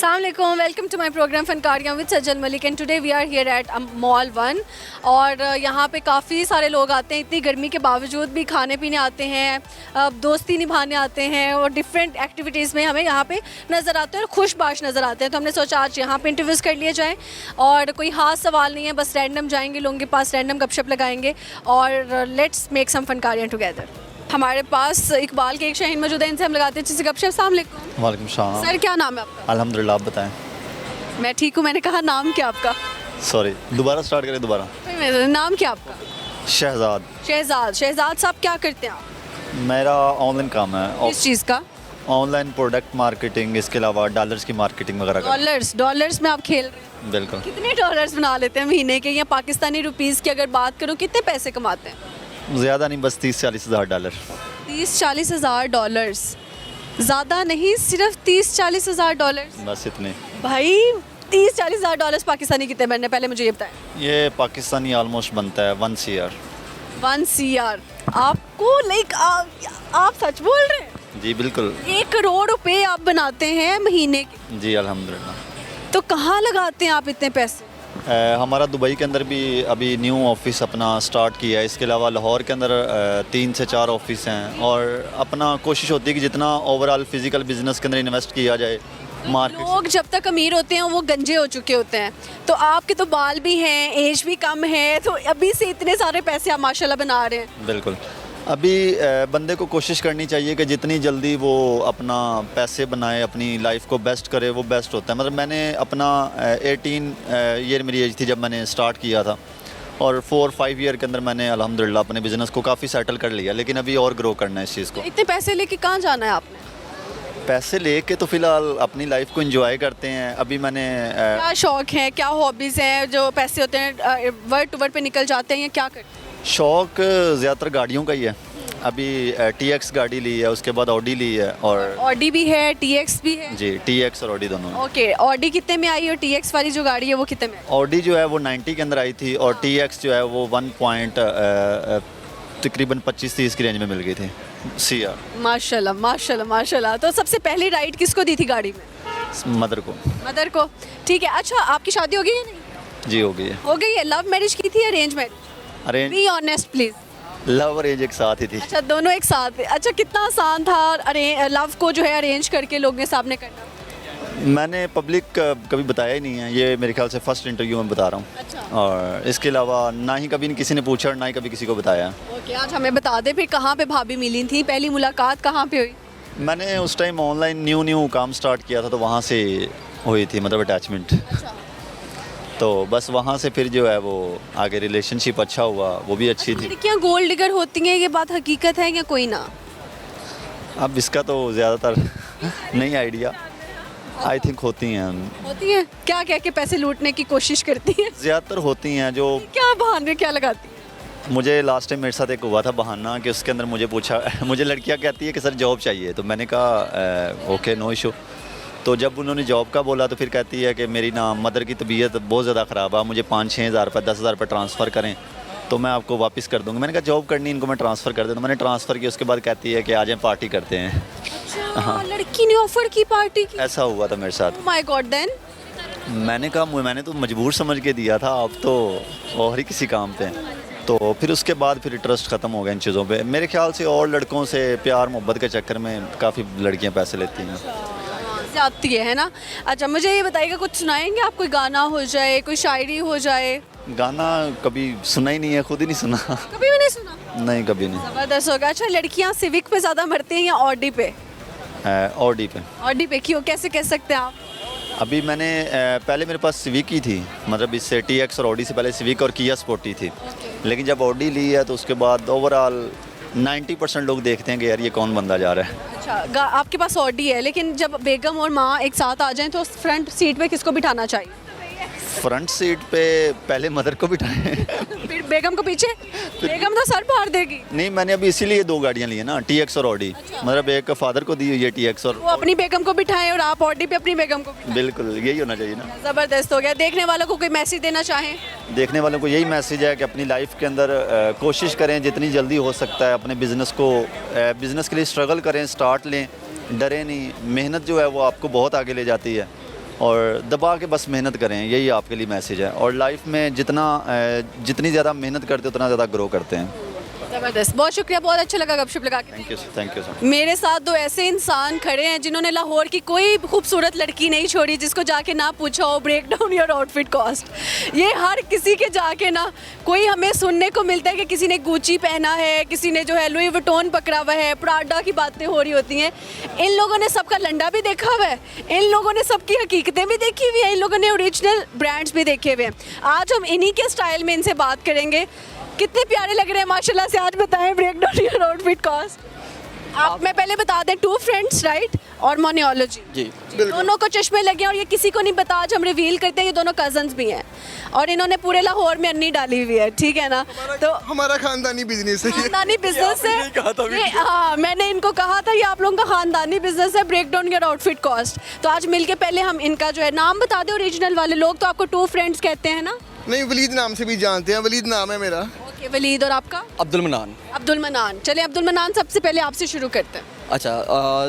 Assalamualaikum, welcome to my program फनकारियाँ with Sajal Malik and today we are here at Mall 1 और यहाँ पे काफ़ी सारे लोग आते हैं। इतनी गर्मी के बावजूद भी खाने पीने आते हैं, दोस्ती निभाने आते हैं और डिफरेंट एक्टिविटीज़ में हमें यहाँ पे नज़र आते हैं और खुशबाश नज़र आते हैं। तो हमने सोचा आज यहाँ पे इंटरव्यूज़ कर लिए जाएँ और कोई ख़ास सवाल नहीं है, बस रैंडम जाएंगे लोगों के पास, रैंडम गपशप लगाएंगे और लेट्स मेक सम फनकारियाँ टुगेदर। हमारे पास इकबाल के एक शहीन मौजूद है, इनसे हम लगाते हैं अच्छी गपशप। अस्सलाम वालेकुम। वालेकुम सलाम। सर क्या नाम है आपका? अल्हम्दुलिल्लाह, आप बताएं। मैं ठीक हूँ, मैंने कहा नाम क्या आपका? सॉरी, दोबारा स्टार्ट करें दोबारा। नाम क्या आपका? शहजाद। शहजाद। शहजाद साहब क्या करते हैं आप? मेरा ऑनलाइन काम है। किस चीज़ का? ऑनलाइन प्रोडक्ट मार्केटिंग, इसके अलावा डॉलर्स की मार्केटिंग वगैरह का। डॉलर्स में आप खेल रहे हैं? बिल्कुल। कितने डॉलर्स बना लेते हैं महीने के, या पाकिस्तानी रुपीज़ की अगर बात करूँ कितने पैसे कमाते हैं? ज़्यादा नहीं, बस 30-40 हज़ार डॉलर। 30-40 हज़ार डॉलर्स, ज़्यादा नहीं, सिर्फ 30-40 हज़ार डॉलर्स। बस इतने। भाई 30-40 हज़ार डॉलर्स पाकिस्तानी कितने बनने, पहले मुझे ये बताएं। ये पाकिस्तानी ऑलमोस्ट बनता है 1 CR। 1 CR आपको, लाइक आप सच बोल रहे हैं? जी बिल्कुल। 1 करोड़ रुपए आप बनाते हैं महीने के? जी अल्हम्दुलिल्लाह। तो कहाँ लगाते हैं आप इतने पैसे? हमारा दुबई के अंदर भी अभी न्यू ऑफिस अपना स्टार्ट किया है। इसके अलावा लाहौर के अंदर 3 से 4 ऑफिस हैं और अपना कोशिश होती है कि जितना ओवरऑल फिजिकल बिजनेस के अंदर इन्वेस्ट किया जाए। मार्केट लोग जब तक अमीर होते हैं वो गंजे हो चुके होते हैं, तो आपके तो बाल भी हैं, एज भी कम है, तो अभी से इतने सारे पैसे आप माशाल्लाह बना रहे हैं। बिल्कुल। अभी बंदे को कोशिश करनी चाहिए कि जितनी जल्दी वो अपना पैसे बनाए, अपनी लाइफ को बेस्ट करे, वो बेस्ट होता है। मतलब मैंने अपना 18 ईयर मेरी एज थी जब मैंने स्टार्ट किया था और 4-5 ईयर के अंदर मैंने अल्हम्दुलिल्लाह अपने बिज़नेस को काफ़ी सेटल कर लिया, लेकिन अभी और ग्रो करना है इस चीज़ को। इतने पैसे लेके कहाँ जाना है आपने? पैसे लेके तो फ़िलहाल अपनी लाइफ को एंजॉय करते हैं। अभी मैंने क्या शौक है, क्या हॉबीज़ हैं जो पैसे होते हैं वर्ड टू वर्ड पे निकल जाते हैं, या क्या करते हैं? शौक ज़्यादातर गाड़ियों का ही है। अभी TX गाड़ी ली है, उसके बाद ऑडी ली है और ऑडी भी है, TX भी है? जी, TX और ऑडी दोनों। ओके, ऑडी कितने में आई और TX वाली जो गाड़ी है वो कितने में? ऑडी जो है वो 90 के अंदर आई थी और TX जो है वो 1 तकरीबन 25-30 की रेंज में मिल गई थी CR। माशाल्लाह माशाल्लाह माशाल्लाह। तो सबसे पहली राइड किसको दी थी गाड़ी में? मदर को। मदर को, ठीक है। अच्छा, आपकी शादी हो गई है? नहीं जी हो गई है। हो गई है। लव मैरिज की थी, arrange marriage? Arrange. Be honest please. Love arrange एक साथ ही थी। अच्छा, दोनों एक साथ। अच्छा, कितना आसान था लव को जो है अरेंज करके लोगों के सामने करना? मैंने पब्लिक कभी बताया ही नहीं है, ये मेरे ख्याल से फर्स्ट इंटरव्यू में बता रहा हूँ। अच्छा। और इसके अलावा ना ही कभी किसी ने पूछा और ना ही कभी किसी को बताया। ओके, आज हमें बता दे फिर कहाँ पे भाभी मिली थी, पहली मुलाकात कहाँ पे हुई? मैंने उस टाइम ऑनलाइन न्यू काम स्टार्ट किया था, तो वहाँ से हुई थी, मतलब अटैचमेंट। अच्छा। तो बस वहाँ से फिर जो है वो आगे रिलेशनशिप अच्छा हुआ, वो भी अच्छी थी। लड़कियाँ गोल्ड डिगर होती हैं, ये बात हकीकत है या कोई ना? अब इसका तो ज़्यादातर नहीं आइडिया, आई थिंक होती हैं। होती हैं? क्या कह के पैसे लूटने की कोशिश करती हैं? ज़्यादातर होती हैं जो। क्या बहाने क्या लगाती हैं? मुझे लास्ट टाइम मेरे साथ एक हुआ था बहाना कि उसके अंदर मुझे पूछा मुझे लड़कियां कहती है कि सर जॉब चाहिए, तो मैंने कहा ओके नो इशू। तो जब उन्होंने जॉब का बोला तो फिर कहती है कि मेरी ना मदर की तबीयत बहुत ज़्यादा ख़राब है, मुझे 5-6 हज़ार रुपये 10 हज़ार रुपये ट्रांसफ़र करें तो मैं आपको वापस कर दूँगी। मैंने कहा जॉब करनी, इनको मैं ट्रांसफ़र कर देता हूँ। मैंने ट्रांसफ़र किया, उसके बाद कहती है कि आ जाएँ पार्टी करते हैं। अच्छा, लड़की ने ऑफर की पार्टी की? ऐसा हुआ था मेरे साथ। My god, then? मैंने कहा मैंने तो मजबूर समझ के दिया था, आप तो और ही किसी काम पे हैं। तो फिर उसके बाद फिर ट्रस्ट ख़त्म हो गया इन चीज़ों पे मेरे ख्याल से, और लड़कों से प्यार मोहब्बत के चक्कर में काफ़ी लड़कियां पैसे लेती हैं। ज्यादती है ना? अच्छा, मुझे ये बताइएगा, कुछ सुनाएंगे आप? कोई गाना हो जाए, कोई शायरी हो जाए? गाना कभी सुना ही नहीं है, खुद ही नहीं सुना। कभी भी नहीं सुना? नहीं, कभी नहीं। ज़बरदस्त होगा। अच्छा, लड़कियां सिविक पे ज़्यादा मरती हैं या ऑडी पे? ऑडी पे। ऑडी पे क्यों, कैसे कह सकते हैं आप? अभी मैंने पहले मेरे पास सिविक ही थी, मतलब इससे TX और ऑडी से पहले सिविक और किया स्पोर्टी थी। लेकिन जब ऑडी ली है तो उसके बाद ओवरऑल 90% लोग देखते हैं कि यार ये कौन बंदा जा रहा है। अच्छा, आपके पास ऑडी है, लेकिन जब बेगम और माँ एक साथ आ जाएं तो फ्रंट सीट पे किसको बिठाना चाहिए? फ्रंट सीट पे पहले मदर को बिठाएं फिर बेगम को पीछे? बेगम तो सर फाड़ देगी। नहीं, मैंने अभी इसीलिए 2 गाड़ियाँ ली है ना, TX और ऑडी। मतलब एक फादर को दी हुई है TX और वो अपनी बेगम को बिठाएं और आप ऑडी पे अपनी बेगम को बिठाएं। बिल्कुल यही होना चाहिए ना। ज़बरदस्त हो गया। देखने वालों को कोई मैसेज देना चाहें? देखने वालों को यही मैसेज है कि अपनी लाइफ के अंदर कोशिश करें जितनी जल्दी हो सकता है, अपने बिज़नेस के लिए स्ट्रगल करें, स्टार्ट लें, डरे नहीं। मेहनत जो है वो आपको बहुत आगे ले जाती है। और दबा के बस मेहनत करें, यही आपके लिए मैसेज है। और लाइफ में जितनी ज़्यादा मेहनत करते उतना ज़्यादा ग्रो करते हैं। ज़बरदस्त, बहुत शुक्रिया, बहुत अच्छा लगा गपशप लगा के। Thank you sir. मेरे साथ दो ऐसे इंसान खड़े हैं जिन्होंने लाहौर की कोई खूबसूरत लड़की नहीं छोड़ी जिसको जाके ना पूछा हो break down your outfit cost. ये हर किसी के जाके ना कोई हमें सुनने को मिलता है कि किसी ने गुची पहना है, किसी ने जो है लुई वुइटन पकड़ा हुआ है, प्राडा की बातें हो रही होती हैं। इन लोगों ने सबका लंडा भी देखा हुआ है, इन लोगों ने सबकी हकीकतें भी देखी हुई हैं, इन लोगों ने ओरिजिनल ब्रांड्स भी देखे हुए हैं। आज हम इन्हीं के स्टाइल में इनसे बात करेंगे। कितने प्यारे लग रहे हैं माशाल्लाह से। आज बताएं break down your outfit cost. आप मैं पहले बता दें, 2 फ्रेंड्स राइट और मोनियोलॉजी जी दोनों को चश्मे लगे हैं और ये किसी को नहीं पता। आज हम रिवील करते हैं ये दोनों कजन्स भी हैं और इन्होंने पूरे लाहौर में अन्नी डाली हुई है, ठीक है ना। तो हमारा खानदानी बिजनेस है ये। खानदानी बिजनेस है ये। हाँ, मैंने इनको कहा था ये आप लोगों का खानदानी बिजनेस है, break down your outfit cost. तो आज मिलके पहले हम इनका जो है नाम बता दें। ओरिजिनल वाले लोग तो आपको 2 फ्रेंड्स कहते हैं ना। नहीं, वलीद नाम से भी जानते हैं, वलीद नाम है मेरा। ओके वलीद, और आपका? अब्दुल मनान। अब्दुल मनान। चलिए अब्दुल मनान, सबसे पहले आपसे शुरू करते हैं। अच्छा,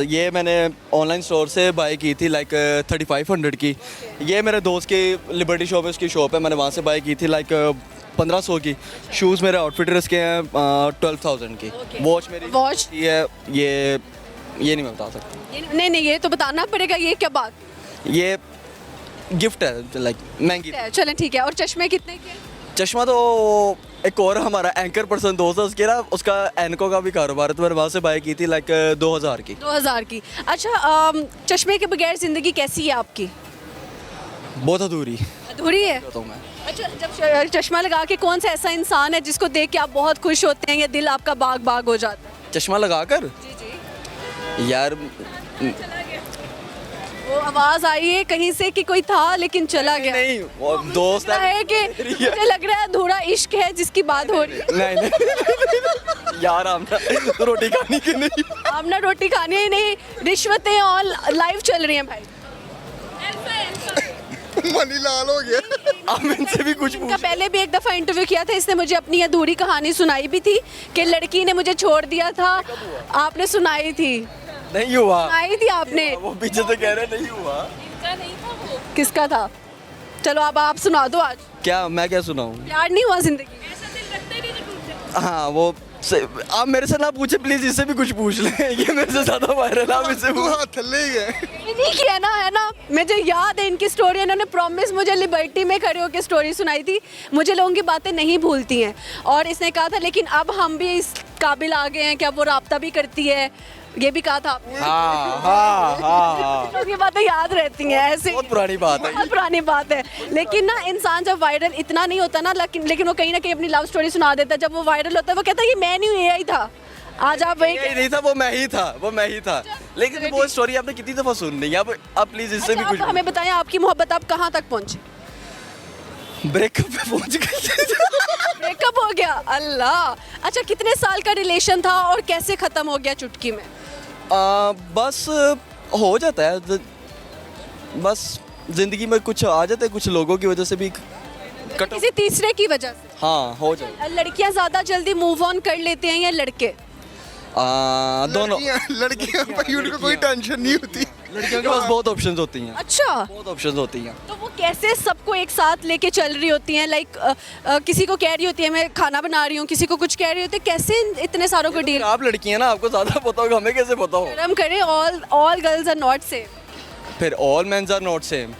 ये मैंने ऑनलाइन स्टोर से बाय की थी लाइक 3500 की। ये मेरे दोस्त की लिबर्टी शॉप है, उसकी शॉप है, मैंने वहाँ से बाय की थी लाइक 1500 की। शूज़ मेरे आउटफिटर्स के हैं 12000 की। वॉच मेरी वॉच ये नहीं मैं बता सकता। नहीं ये तो बताना पड़ेगा, ये क्या बात? ये गिफ्ट है, लाइक महंगी। चलें ठीक है। और चश्मे कितने के? चश्मा तो एक और हमारा एंकर पर्सन दोस्त है उसके ना, उसका एनको का भी कारोबार है, तो मैंने वहाँ से बाय की थी लाइक 2000 की। 2000 की। अच्छा, चश्मे के बगैर ज़िंदगी कैसी है आपकी? बहुत अधूरी अधूरी है। बताता हूँ मैं। अच्छा, जब चश्मा लगा के कौन सा ऐसा इंसान है जिसको देख के आप बहुत खुश होते हैं या दिल आपका बाग बाग हो जाता है? चश्मा लगाकर जी जी। यार वो आवाज़ आई है कहीं से कि कोई था लेकिन चला गया। नहीं, वो दोस्त है कि मुझे लग रहा है अधूरा इश्क है जिसकी बात हो रही है। नहीं यार, आमना तो रोटी खानी की नहीं। आमना रोटी खानी ही नहीं, रिश्वतें और लाइव चल रही हैं भाई। मनी लाल हो गया। अब इनसे भी कुछ इनका पहले भी एक दफ़ा इंटरव्यू किया था, इसने मुझे अपनी अधूरी कहानी सुनाई भी थी कि लड़की ने मुझे छोड़ दिया था। आपने सुनाई थी? नहीं हुआ। सुनाई थी आपने? वो पीछे से कह रहे नहीं हुआ। किसका था? चलो अब आप सुना दो आज। क्या मैं क्या सुनाऊं? प्यार नहीं हुआ जिंदगी? हाँ, वो आप मेरे से ना पूछे प्लीज, इससे भी कुछ पूछ लें। ये मेरे से ज्यादा वायरल है, आप इससे तू हाथ थल्ले ही गए। नहीं किया ना, है ना। मुझे याद है इनकी स्टोरी, इन्होंने प्रॉमिस मुझे लिबर्टी में खड़े होकर स्टोरी सुनाई थी। मुझे लोगों की बातें नहीं भूलती हैं और इसने कहा था लेकिन अब हम भी इस काबिल आ गए हैं कि अब वो राब्ता भी करती है, ये भी कहा था आपने। हाँ। ये बातें याद रहती हैं ऐसे। बहुत पुरानी बात है। बहुत पुरानी बात है, लेकिन ना इंसान जब वायरल इतना नहीं होता ना, लेकिन वो कहीं ना कहीं अपनी लव स्टोरी सुना देता है। जब वो वायरल होता है वो कहता है ये मैं नहीं हूँ, ये ही था। आज आप वही नहीं था, वो मैं ही था। लेकिन वो स्टोरी आपने कितनी दफा सुन ली। अब प्लीज इससे भी कुछ हमें बताएं आपकी मोहब्बत आप कहाँ तक पहुँची? ब्रेकअप पे पहुंच गए। ब्रेकअप हो गया? अल्लाह। अच्छा, कितने साल का रिलेशन था और कैसे खत्म हो गया चुटकी में? बस हो जाता है, बस जिंदगी में कुछ आ जाते हैं, कुछ लोगों की वजह से भी किसी तीसरे की वजह से। हाँ, हो जाए। लड़कियां ज्यादा जल्दी मूव ऑन कर लेते हैं या लड़के? दोनों। लड़कियां भाई, उनको कोई टेंशन नहीं होती। लड़कियों के पास बहुत ऑप्शंस होती हैं। अच्छा, बहुत ऑप्शंस होती हैं। तो वो कैसे सबको एक साथ लेके चल रही होती हैं? लाइक किसी को कह रही होती है मैं खाना बना रही हूँ, किसी को कुछ कह रही होती है, कैसे इतने सारों को डील? आप लड़की हैं ना, आपको ज्यादा पता होगा, हमें कैसे पता हो? शर्म करें, all girls are not same. फिर all mens are not same.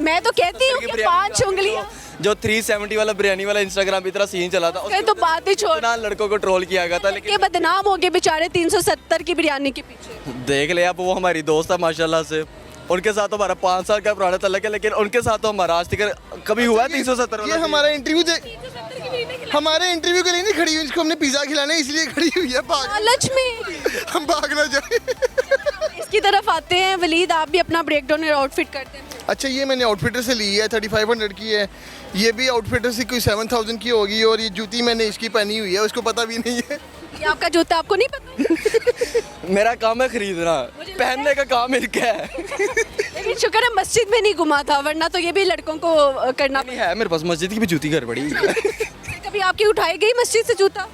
मैं तो कहती हूँ कि 5 उंगलियां। जो 370 वाला बिरयानी वाला इंस्टाग्राम इतना सीन चला था, तो बात ही छोड़। इतना लड़कों को ट्रोल किया गया था, ये लेकिन बदनाम हो गए बेचारे 370 की बिरयानी के पीछे। देख ले, अब वो हमारी दोस्त है माशाल्लाह से, उनके साथ हमारा 5 साल का पुराना तल्लक है, लेकिन उनके साथ तो हमारा आज तक कभी हुआ है 370 ये वाला। हमारा इंटरव्यू हमारे इंटरव्यू के लिए नहीं खड़ी हुई, इसको हमने पिज्जा खिलाना है इसलिए खड़ी हुई है। लालच में हम भाग ना जाए। इसकी तरफ आते हैं वलीद, आप भी अपना ब्रेकडाउन और आउटफिट करते हैं। अच्छा, ये मैंने आउटफिटर से ली है, 3500 की है। ये भी आउटफिटर से कोई 7000 की होगी। और ये जूती मैंने इसकी पहनी हुई है, उसको पता भी नहीं है। ये आपका जूता आपको नहीं पता? मेरा काम है खरीदना, पहनने का काम इनका है। लेकिन शुक्र है मस्जिद में नहीं घुमा था, वरना तो ये भी लड़कों को करना नहीं है मेरे पास, मस्जिद की भी जूती घर पड़ी है। कभी आपकी उठाई गई मस्जिद से जूता?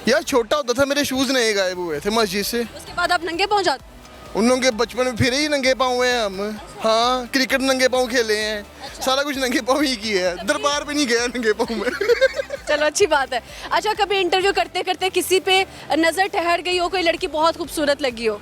यार छोटा होता था, मेरे शूज़ नहीं गायब हुए थे मस्जिद से। उसके बाद आप नंगे पहुंच जाते? उन लोगों के बचपन में फिर ही नंगे पाँव हैं हम। हाँ, क्रिकेट नंगे पाँव खेले हैं, सारा कुछ नंगे पाँव ही किया है, दरबार पे नहीं गया नंगे पाँव में। चलो अच्छी बात है। अच्छा, कभी इंटरव्यू करते करते किसी पे नज़र ठहर गई हो, कोई लड़की बहुत खूबसूरत लगी हो?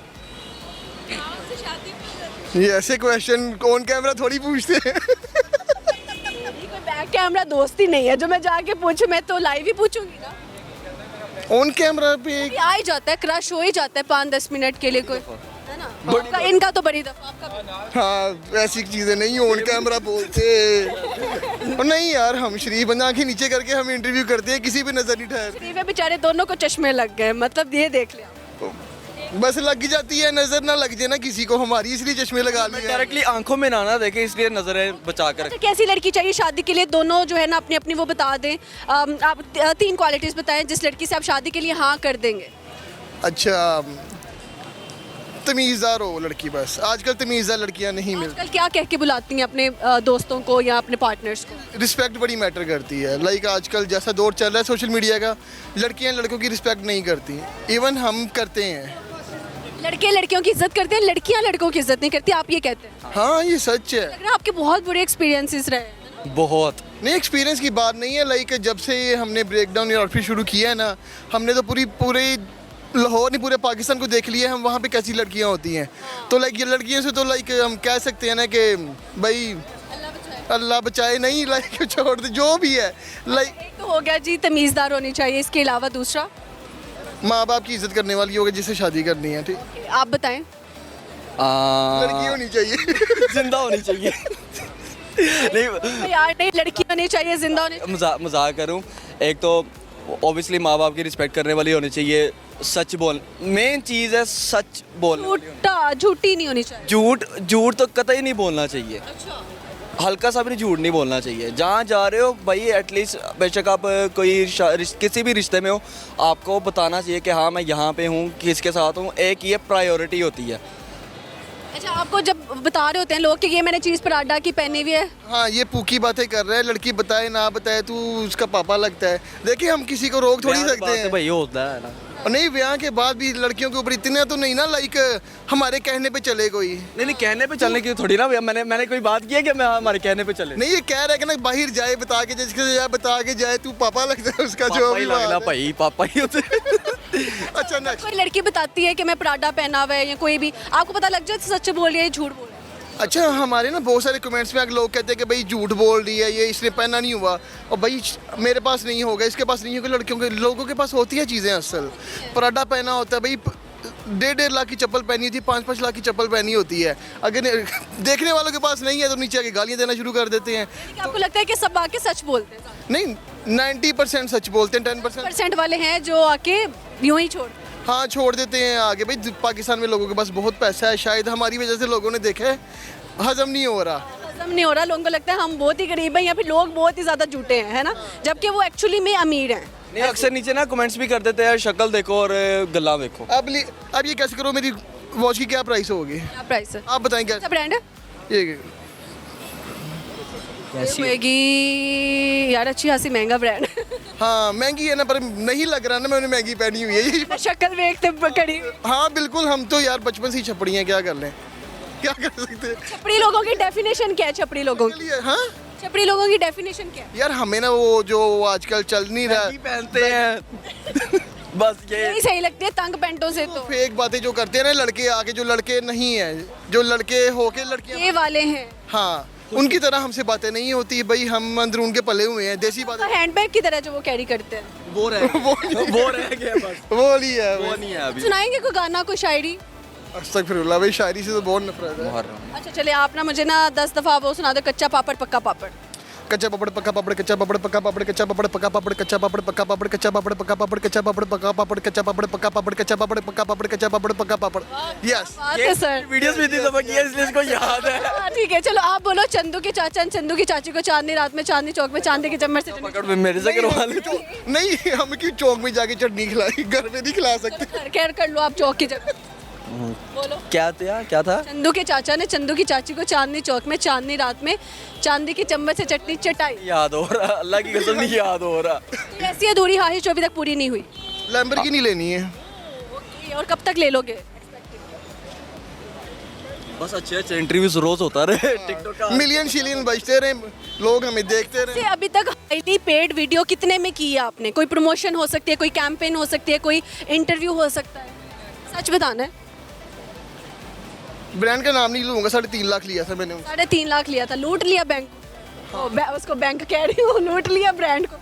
ये ऐसे क्वेश्चन ऑन कैमरा थोड़ी पूछते हैं। कोई बैक कैमरा दोस्ती नहीं है जो मैं जाके पूछूं, मैं तो लाइव ही पूछूंगी ना। ऑन कैमरा पे ये आ ही जाता है, क्रश हो ही जाता है 5-10 मिनट के लिए कोई, है ना? आपका इनका तो बड़ी दफा, आपका हाँ, ऐसी चीज़ें नहीं ऑन कैमरा बोलते। और नहीं यार, हम शरीफ बंदा आंखें नीचे करके हम इंटरव्यू करते हैं, किसी पे नज़र नहीं ठहरती। भी बेचारे दोनों को चश्मे लग गए, मतलब ये देख लिया। बस लग ही जाती है, नज़र ना लग जाए ना किसी को हमारी, इसलिए चश्मे लगा लिए। डायरेक्टली आंखों में ना देखे, इसलिए नजरें बचा कर अच्छा, कैसी लड़की चाहिए शादी के लिए? दोनों जो है ना अपनी अपनी वो बता दें। आप 3 क्वालिटीज़ बताएं जिस लड़की से आप शादी के लिए हाँ कर देंगे। अच्छा, तमीज़दार हो लड़की, बस आजकल तमीज़दार लड़कियां नहीं मिलती। आजकल क्या कह के बुलाती हैं अपने दोस्तों को या अपने पार्टनर्स को? रिस्पेक्ट बड़ी मैटर करती है। लाइक आजकल जैसा दौर चल रहा है सोशल मीडिया का, लड़कियां लड़कों की रिस्पेक्ट नहीं करती, इवन हम करते हैं। लड़के लड़कियों की इज्जत करते हैं, लड़कियां लड़कों की इज्जत नहीं करती, आप ये कहते हैं? हाँ, ये सच है। लग रहा है आपके बहुत बुरे एक्सपीरियंसेस रहे हैं। बहुत। नहीं, एक्सपीरियंस की बात नहीं है। लाइक जब से हमने ब्रेकडाउन या आउटफिट शुरू किया है ना, हमने तो पूरे लाहौर नहीं, पूरे पाकिस्तान को देख लिया है हम वहाँ पे कैसी लड़कियाँ होती हैं। तो लाइक ये लड़कियों से तो लाइक हम कह सकते हैं ना कि भाई अल्लाह बचाए, नहीं लाइक छोड़ दे जो भी है। लाइक एक तो हो गया जी, तमीज़दार होनी चाहिए, इसके अलावा दूसरा? माँ बाप की इज्जत करने वाली होगी जिससे शादी करनी है। ठीक, आप बताएं। लड़की होनी चाहिए। जिंदा होनी चाहिए। नहीं, यार नहीं, लड़की होनी चाहिए, जिंदा होनी चाहिए। मजाक करूं, एक तो ऑब्वियसली माँ बाप की रिस्पेक्ट करने वाली होनी चाहिए, सच बोल, मेन चीज़ है सच बोल। झूठी नहीं होनी चाहिए। झूठ तो कतई नहीं बोलना चाहिए। अच्छा, हल्का सा भी झूठ नहीं बोलना चाहिए। जहाँ जा रहे हो भाई, एटलीस्ट बेशक आप कोई किसी भी रिश्ते में हो, आपको बताना चाहिए कि हाँ मैं यहाँ पे हूँ, किसके साथ हूँ। एक ये प्रायोरिटी होती है। अच्छा, आपको जब बता रहे होते हैं लोग कि ये मैंने चीज़ पराठा की पहनी हुई है, हाँ, ये पूकी बातें कर रहा है, लड़की बताए ना बताए तू उसका पापा लगता है। देखिए, हम किसी को रोक थोड़ी सकते हैं भाई, होता है ना। और नहीं, ब्याह के बाद भी लड़कियों के ऊपर इतने तो नहीं ना, लाइक हमारे कहने पे चले कोई। नहीं, कहने पे चलने की थोड़ी ना, मैंने कोई बात की है कि मैं हमारे कहने पे चले। नहीं, ये कह रहा है कि ना बाहर जाए बता के, जिसके जाए बता के जाए, तू पापा लगता है उसका जो पापा भी ही लगना बात है। भाई, पापा ही होते हैं। अच्छा, नेक्स्ट। कोई लड़की बताती है कि मैं पराठा पहना हुआ है या कोई भी, आपको पता लग जाए सच बोल रही है या झूठ बोल रही है? अच्छा, हमारे ना बहुत सारे कमेंट्स में आगे लोग कहते हैं कि भाई झूठ बोल रही है, ये इसने पहना नहीं हुआ, और भाई मेरे पास नहीं होगा, इसके पास नहीं होगा। लड़कियों के लोगों के पास होती है चीज़ें असल। पराठा पहना होता है भाई, 1.5 लाख की चप्पल पहनी थी, 5-5 लाख की चप्पल पहनी होती है। अगर देखने वालों के पास नहीं है तो नीचे आके गालियाँ देना शुरू कर देते हैं। क्या आपको लगता है कि सब आके सच बोलते हैं? नहीं, 90% सच बोलते हैं, 10% % वाले हैं जो आके यूं ही छोड़, हाँ छोड़ देते हैं आगे। भाई पाकिस्तान में लोगों के पास बहुत पैसा है, शायद हमारी वजह से लोगों ने देखा है, हजम नहीं हो रहा। हजम नहीं हो रहा, लोगों को लगता है हम बहुत ही गरीब हैं या फिर लोग बहुत ही ज़्यादा झूठे हैं, है ना, जबकि वो एक्चुअली में अमीर हैं। नहीं, अक्सर नीचे ना कमेंट्स भी कर देते हैं, शक्ल देखो और गला देखो। अब ये कैसे करो, मेरी वॉच की क्या प्राइस होगी, क्या प्राइस है? आप बताएं क्या अच्छा ब्रांड है ये? होएगी यार, अच्छी खासी महंगा ब्रांड। हाँ, महंगी है ना, पर नहीं लग रहा ना मैंने महंगी पहनी हुई है ये। शक्ल देखते पकड़ी। हाँ बिल्कुल, हम तो यार बचपन से ही छपड़ी हैं, क्या कर लें, क्या कर सकते हैं। छपड़ी लोगों की डेफिनेशन क्या है? छपड़ी लोगों की, चलिए, हाँ छपड़ी लोगों की डेफिनेशन क्या है? यार, हमें ना वो जो आजकल चल नहीं रहा, ही पहनते हैं। बस ये नहीं सही लगती है तंग पैंटों से तो। फेक बातें जो करते हैं ना लड़के आके, जो लड़के नहीं है, जो लड़के होके लड़कियां, ये वाले हैं, हाँ उनकी तरह हमसे बातें नहीं होती भाई, हम अंदरून के पले हुए हैं, देसी बातें। हैंडबैग की तरह जो वो कैरी करते हैं। वो रह गया बस। वो नहीं है, वो नहीं है अभी। सुनाएंगे कोई गाना, कोई शायरी? अस्तगफिरुल्लाह, भाई शायरी से तो बहुत नफरत है। अच्छा चलिए, आप ना मुझे ना 10 दफ़ा वो सुना दो, कच्चा पापड़ पक्का पापड़। कच्चा पापड़ पक्का पापड़, कच्चा पापड़ पक्का पापड़, कच्चा पापड़ पक्का पापड़, कच्चा पापड़ पक्का पापड़, कच्चा पापड़ पक्का पापड़, कच्चा पापड़ पक्का पापड़, कच्चा पापड़ पक्का पापड़, कच्चा पापड़ पक्का पापड़, कच्चा पापड़ पक्का पापड़। यस, बात है सर। वीडियोस में इतनी दफा किया इसलिए इसको याद है। हाँ, ठीक है, चलो आप बोलो। चंदू के चाचा चंदू की चाची को चांदनी रात में चांदनी चौक में चांदी के चम्मच से चटनी पकड़ में मेरे से करवा ले तो। नहीं, हम क्यों चौक में जाके चटनी खिलाई, घर में नहीं खिला सकते। खैर कर लो आप चौक की जगह। बोलो। क्या था? चंदू के चाचा ने चंदू की चाची को चांदनी चौक में चांदनी रात में चांदी की चम्मच से चटनी चटाई। याद हो रहा, अल्लाह की कसम नहीं याद हो रहा। ये ऐसी अधूरी ख्वाहिश जो अभी तक पूरी नहीं हुई। लैम्बोर्गिनी लेनी है। और कब तक ले लोगे? बस अच्छे अच्छे इंटरव्यूज रोज होता रहे टिकटॉक का। मिलियन शिलियन बजते रहे, लोग हमें देखते रहे। से अभी तक हाईली पेड वीडियो कितने में की है आपने? कोई प्रमोशन हो सकती है, कोई कैंपेन हो सकती है, कोई इंटरव्यू हो सकता है, सच बताना है। ब्रांड का नाम नहीं लूंगा, 3.5 लाख लिया था मैंने। 3.5 लाख लिया था, लूट लिया बैंक उसको बैंक कह रही हूँ, लूट लिया ब्रांड को।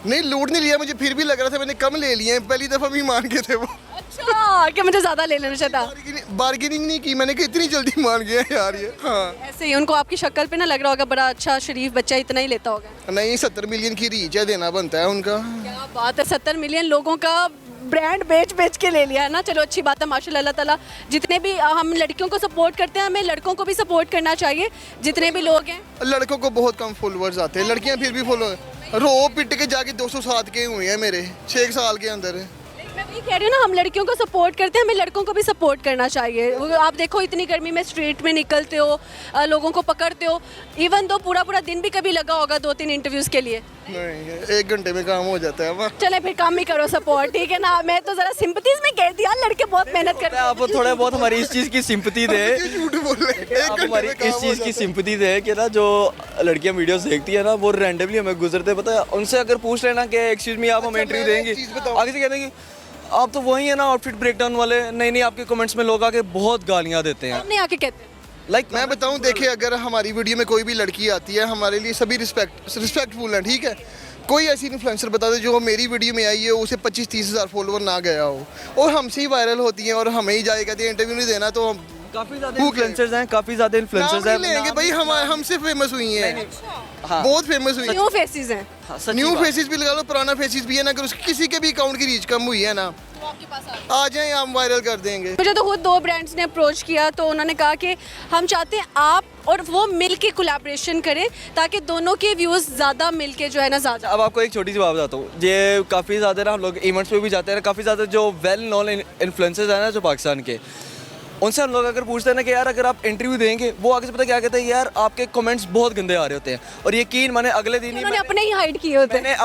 नहीं लूट नहीं लिया, मुझे फिर भी लग रहा था मैंने कम ले लिए हैं, पहली दफ़ा भी मान गए थे वो। अच्छा कि मुझे ज़्यादा ले लेना चाहिए था। बार्गेनिंग नहीं की मैंने कि इतनी जल्दी मान गया यार ये। हाँ ऐसे ही उनको आपकी शक्ल पे ना लग रहा होगा बड़ा अच्छा शरीफ बच्चा इतना ही लेता होगा। नहीं, 70 मिलियन की रीच है, देना बनता है उनका। क्या बात है, 70 मिलियन लोगों का ब्रांड बेच बेच के ले लिया है ना। चलो अच्छी बात है, माशाल्लाह। अल्लाह ताला जितने भी हम लड़कियों को सपोर्ट करते हैं, हमें लड़कों को भी सपोर्ट करना चाहिए, जितने भी लोग हैं। लड़कों को बहुत कम फॉलोअर्स आते हैं, लड़कियां फिर भी फॉलो रो पिट के जाके 207 के हुए हैं मेरे 6 साल के अंदर। मैं वही कह रही हूँ ना, हम लड़कियों को सपोर्ट करते हैं, हमें लड़कों को भी सपोर्ट करना चाहिए। आप देखो इतनी गर्मी में स्ट्रीट में निकलते हो, लोगों को पकड़ते हो, इवन तो पूरा पूरा दिन भी कभी लगा होगा 2-3 इंटरव्यूज़ के लिए। नहीं, 1 घंटे में काम हो जाता है। चले फिर काम ही करो सपोर्ट, ठीक है ना। मैं तो जरा सिंपथीज में कह दिया, लड़के बहुत मेहनत करते हैं। आप थोड़ा बहुत हमारी इस चीज़ की सिंपथी दे, झूठ बोल रहे हैं, आप 1 हमारी घंटे में इस काम हो चीज़ की जाता है। सिंपथी दे कि ना जो लड़कियां वीडियोस देखती है ना वो रैंडमली हमें गुजरते पता है, उनसे अगर पूछ लेना कि एक्सक्यूज मी आप हमें अच्छा, इंटरव्यू मैं एक देंगे, चीज़ बताऊं? आगे से कह देंगे आप तो वही है ना आउटफिट ब्रेकडाउन वाले। नहीं नहीं, आपके कमेंट्स में लोग आके बहुत गालियाँ देते हैं। नहीं आके कहते हैं। लाइक मैं बताऊं, देखिए अगर हमारी वीडियो में कोई भी लड़की आती है, हमारे लिए सभी रिस्पेक्टफुल है, ठीक है। कोई ऐसी इन्फ्लुएंसर बता दे जो मेरी वीडियो में आई है, उसे 25-30 हज़ार फॉलोवर ना गया हो और हमसे ही वायरल होती हैं और हमें ही जाए कहते हैं इंटरव्यू नहीं देना, तो हम काफ़ी ज़्यादा इन्फ्लुएंसर्स हैं, काफ़ी ज़्यादा इन्फ्लुएंसर्स नाम हैं। नहीं लेंगे भाई, हम हमसे फेमस हुई हैं, हाँ। बहुत फेमस हुई हैं। न्यू फेसेस हैं। हाँ, सच्ची न्यू बात। फेसेस भी लगा लो, पुराना फेसेस भी है ना, अगर उसकी किसी के भी अकाउंट की रीच कम हुई है ना, आ जाए हम वायरल कर देंगे। मुझे तो खुद 2 ब्रांड्स ने अप्रोच किया, तो उन्होंने कहा कि हम चाहते हैं आप और वो मिल के कोलैबोरेशन करें ताकि दोनों के व्यूज़ ज़्यादा मिल के जो है ना ज़्यादा। अब आपको एक छोटी सी बात बताता हूँ, ये काफ़ी ज़्यादा ना हम लोग इवेंट्स पे भी जाते हैं, काफ़ी ज़्यादा जो वेल नोन इन्फ्लुएंसर्स हैं ना जो पाकिस्तान के, उनसे हम लोग अगर पूछते हैं ना कि यार अगर आप इंटरव्यू देंगे, वो आगे से पता क्या कहते हैं, यार आपके कमेंट्स बहुत गंदे आ रहे होते हैं। और यकीन माने अगले दिन ही उन्होंने अपने ही हाइड किए होते हैं।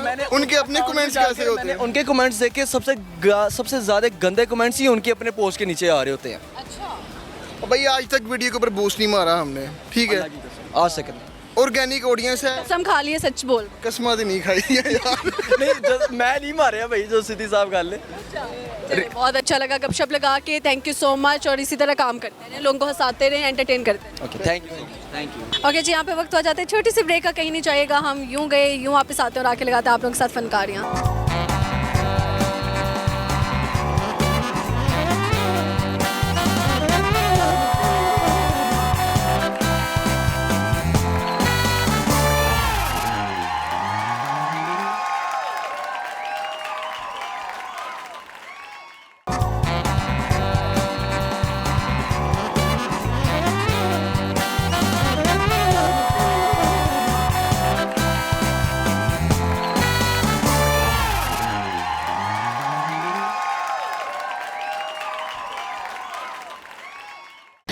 मैंने उनके अपने कमेंट्स कैसे होते हैं? उनके कमेंट्स देख के सबसे ज़्यादा गंदे कमेंट्स ही उनके अपने पोस्ट के नीचे आ रहे होते हैं। और भाई आज तक वीडियो के ऊपर बूस्ट नहीं मारा हमने, ठीक है। आज तक ऑर्गेनिक ऑडियंस है, कसम खा लिए, सच बोल। कसमात नहीं खाई है यार। नहीं मैं नहीं मारे भाई, जो सिद्धि साहब कर ले। चलिए, बहुत अच्छा लगा गपशप लगा के, थैंक यू सो मच। और इसी तरह काम करते हैं, लोगों को हंसाते रहे, एंटरटेन करते हैं। Okay, thank you. ओके जी, यहाँ पे वक्त हो जाता है छोटी सी ब्रेक का, कहीं नहीं जाएगा। हम यूं गए यूं वापस आते हैं और आके लगाते हैं आप लोगों के साथ फनकारियाँ।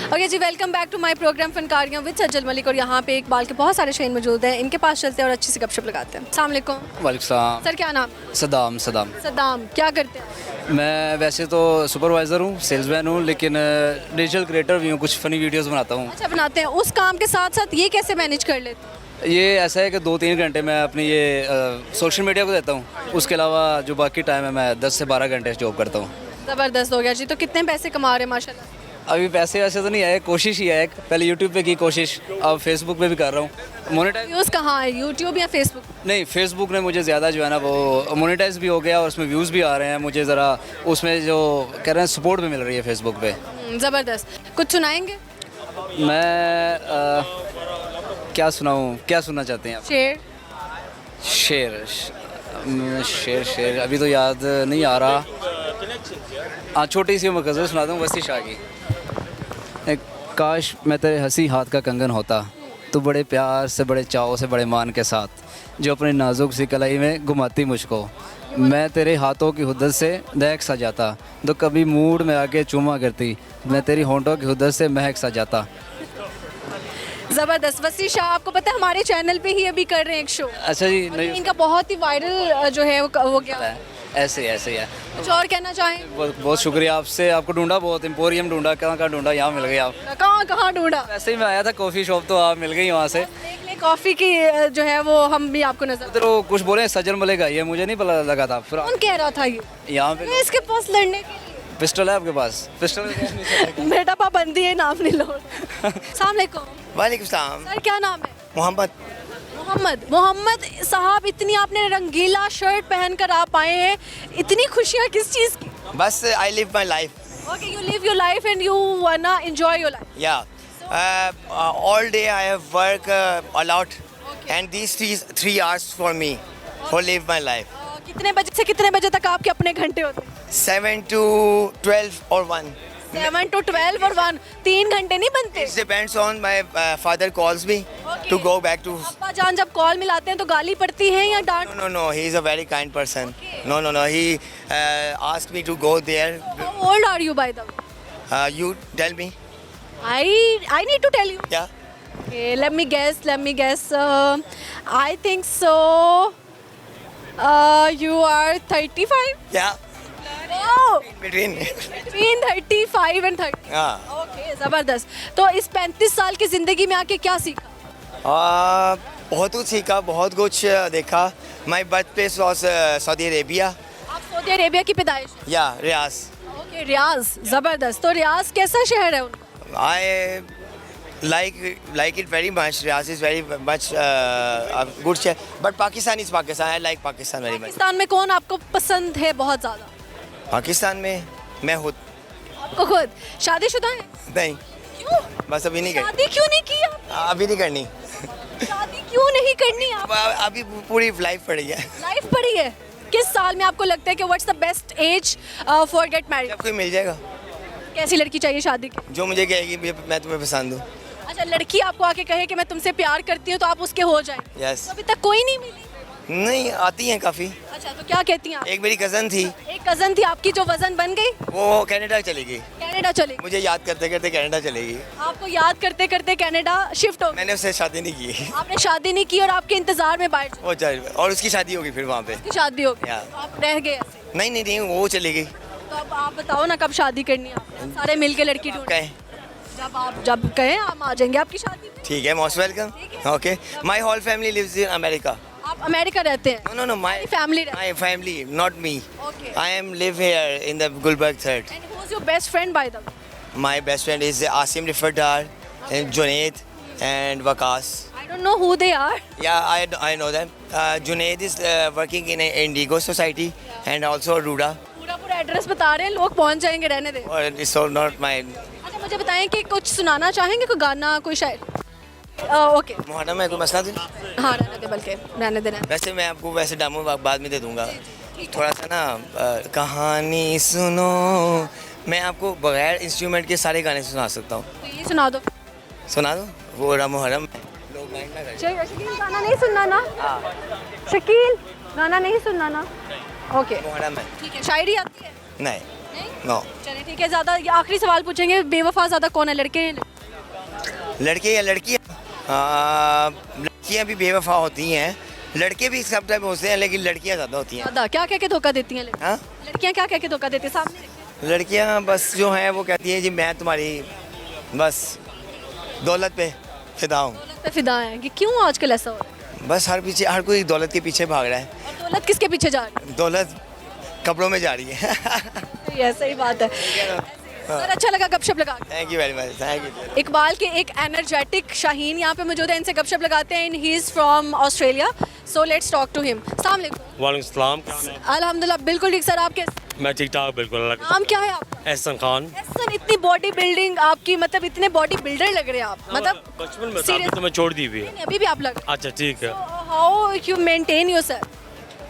ओके जी, welcome back to my programme Fankariyan with Sajjal Malik. और यहाँ पे इकबाल के बहुत सारे शहीन मौजूद हैं, इनके पास चलते हैं और अच्छी सी गपशप लगाते हैं। अस्सलाम वालेकुम। वालेकुम सर, क्या नाम? सदाम। सद्दाम। क्या करते हैं? मैं वैसे तो सुपरवाइज़र हूँ, सेल्समैन हूँ, लेकिन डिजिटल क्रिएटर भी हूँ, कुछ फ़नी वीडियोस बनाता हूँ। अच्छा, बनाते हैं। उस काम के साथ साथ ये कैसे मैनेज कर लेते हैं? ये ऐसा है कि 2-3 घंटे मैं अपनी ये सोशल मीडिया को देता हूँ, उसके अलावा जो बाकी टाइम है मैं 10 से 12 घंटे जॉब करता हूँ। ज़बरदस्त हो गया जी। तो कितने पैसे कमा रहे हैं माशाल्लाह? अभी पैसे वैसे तो नहीं आए, कोशिश ही है। पहले यूट्यूब पे की कोशिश, अब फेसबुक पे भी कर रहा हूँ। मोनेटाइज व्यूज़ कहाँ है, यूट्यूब या फेसबुक? नहीं, फेसबुक ने मुझे ज़्यादा जो है ना वो मोनेटाइज भी हो गया और उसमें व्यूज़ भी आ रहे हैं। मुझे ज़रा उसमें जो कह रहे हैं सपोर्ट भी मिल रही है फेसबुक पे। ज़बरदस्त। कुछ सुनाएंगे? मैं क्या सुनाऊँ, क्या सुनना चाहते हैं आप? शेर। शेर अभी तो याद नहीं आ रहा। हाँ, छोटी सी गज़ल सुना दूँ वसी शाह की। काश मैं तेरे हंसी हाथ का कंगन होता, तू बड़े प्यार से, बड़े चाव से, बड़े मान के साथ, जो अपनी नाजुक सी कलाई में घुमाती मुझको। मैं तेरे हाथों की हुद्दत से दहक सा जाता, तो कभी मूड में आके चूमा करती, मैं तेरी होंठों की हुद्दत से महक सा जाता। ज़बरदस्त। वसी शाह, आपको पता है हमारे चैनल पे ही अभी कर रहे हैं एक शो। अच्छा जी। नहीं, इनका बहुत ही वायरल जो है वो गया। ऐसे ही ऐसे ही है। कुछ और कहना चाहें? बहुत बहुत शुक्रिया आपसे, आपको ढूंढा, बहुत एम्पोरियम ढूंढा, कहाँ कहाँ ढूंढा, यहाँ मिल गई आप। कहाँ कहाँ ढूंढा? वैसे ही मैं आया था कॉफ़ी शॉप, तो आप मिल गई वहाँ से। देख ले कॉफ़ी की जो है वो हम भी आपको नजर। उधर वो कुछ बोले सजल मलिक आई है, मुझे नहीं पता लगा था। फिर कौन कह रहा था ये यहाँ पे इसके पास लड़ने के पिस्टल है आपके पास? पिस्टल लिए? बेटा पाबंदी है, नाम नहीं लो। अस्सलाम वालेकुम। वालेकुम सलाम। सर क्या नाम है? मोहम्मद। मोहम्मद साहब, इतनी आपने रंगीला शर्ट पहनकर आप आए हैं, इतनी खुशियाँ किस चीज़ की? बस I live my life. Okay, you live your life and you wanna enjoy your life. या all day I have work a lot and these 3 hours for me for live my life. कितने बजे से कितने बजे तक आपके अपने घंटे होते हैं? 7 to 12 or 1. 7 to 12 और 1, 3 घंटे नहीं बनते? It depends on my father calls me to go back to. अब्बा जान जब कॉल मिलाते हैं तो गाली पड़ती है या डांट? No, he is a very kind person. No, he asked me to go there. How old are you by the way? You tell me. I need to tell you. Yeah. Okay, let me guess. I think so. You are 35? Yeah. Wow! Between. Between 35 and 30. Yeah. Okay, ज़बरदस्त। तो इस 35 साल की ज़िंदगी में आके क्या सीखा? बहुत कुछ सीखा, बहुत कुछ देखा। My birthplace was Saudi Arabia. आप सऊदी अरेबिया की पैदाइश है? Yeah, Riyadh. ओके, रियाज, ज़बरदस्त। तो रियाज कैसा शहर है उनका? I like it very much. Riyadh is very much a good share. But Pakistan is Pakistan. I like Pakistan very much. Pakistan में कौन आपको पसंद है बहुत ज़्यादा? पाकिस्तान में मैं खुद आपको खुद? शादीशुदा है? नहीं, क्यों? बस अभी नहीं करनी। शादी क्यों नहीं की आप? अभी नहीं करनी। शादी क्यों नहीं करनी आप? अभी पूरी लाइफ पड़ी है। लाइफ पड़ी है। किस साल में आपको लगता है कि what's the best age for get married? जब कोई मिल जाएगा, कैसी लड़की चाहिए शादी की? जो मुझे कहेगी मैं तुम्हें पसंद हूँ। अच्छा, लड़की आपको आके कहे कि मैं तुमसे प्यार करती हूँ तो आप उसके हो जाए? Yes. तो अभी तक कोई नहीं मिली? नहीं, आती हैं काफ़ी। अच्छा, तो क्या कहती हैं आप? एक मेरी कज़न थी, एक कजन थी आपकी जो वजन बन गई, वो कनाडा चली गई। कनाडा चली गई। मुझे याद करते करते कनाडा चलेगी। आपको याद करते करते कनाडा शिफ्ट हो गई। मैंने उससे शादी नहीं की। आपने शादी नहीं की और आपके इंतजार में बैठ वो चल, और उसकी शादी होगी फिर वहाँ पे। की शादी हो गई, या। तो आप रह गए ऐसे। नहीं, वो चली गई। तो अब आप बताओ ना कब शादी करनी है आपने? सारे मिल के लड़की ढूंढ। कहें? जब कहें हम आ जाएंगे आपकी शादी में। ठीक है, most welcome. Okay, my whole family lives in America. आप अमेरिका रहते हैं? No, my family. My family, not me. Okay. I am live here in the Gulberg third. And who's your best friend by the way? My best friend is Asim Rifardar and Junaid and Wakas. I don't know who they are. Yeah, I know them. Junaid is working in an Indigo Society and also Ruda. पूरा address बता रहे हैं, लोग पहुंच जाएंगे, रहने दें। Or it's so not my. अच्छा, मुझे बताएं कि कुछ सुनाना चाहेंगे, कोई गाना, कोई शायर? ओके, मुहर्रम में कोई मसला तो? हाँ रहने दे, बल्कि रहने देना। वैसे मैं आपको वैसे डामो बाद में दे दूंगा। थोड़ा सा ना कहानी सुनो, मैं आपको बगैर इंस्ट्रूमेंट के सारे गाने सुना सकता हूँ। तो ये सुना दो। सुना दो, वो मुहर्रम में लोग माइंड ना करें। शकील गाना नहीं सुनना ना? शकील गाना नहीं सुनना ना? ओके, मुहर्रम में ठीक है। शायरी आती है? नहीं, नहीं? नो। चलिए ठीक है। ज़्यादा आखिरी सवाल पूछेंगे, बेवफा ज़्यादा कौन है, लड़के हैं? लड़के या लड़कियाँ? लड़कियाँ भी बेवफा होती हैं, लड़के भी सब टाइप होते हैं, लेकिन लड़कियाँ ज़्यादा होती हैं। ज़्यादा क्या कह के धोखा देती हैं लड़कियाँ? हाँ? लड़कियाँ क्या कह के धोखा देती हैं? सामने रखिए। लड़कियाँ बस जो हैं वो कहती हैं जी मैं तुम्हारी बस दौलत पे फिदा हूँ। दौलत पे फिदा है कि क्यों आजकल ऐसा हो रहा है? बस हर कोई दौलत के पीछे भाग रहा है। और दौलत किसके पीछे जा रही दौलत कपड़ों में जा रही है। है? ये सही बात है। सर अच्छा लगा गपशप लगा के। Thank you very much, thank you. Iqbal के एक एनर्जेटिक शाहीन यहाँ पे मौजूद है, इनसे गपशप लगाते हैं। He is from Australia, so let's talk to him. अस्सलाम वालेकुम। वालेकुम सलाम। अल्हम्दुलिल्लाह बिल्कुल ठीक। सर आप कैसे? मैं ठीक ठाक बिल्कुल। नाम क्या है आपका? एहसन खान। एहसन, इतनी बॉडी बिल्डिंग आपकी, मतलब इतने बॉडी बिल्डर लग रहे हैं आप, मतलब बचपन में था, अभी तो मैं छोड़ दी हुई है। नहीं, अभी भी आप लग रहे अच्छा ठीक है। हैं। How you maintain yourself?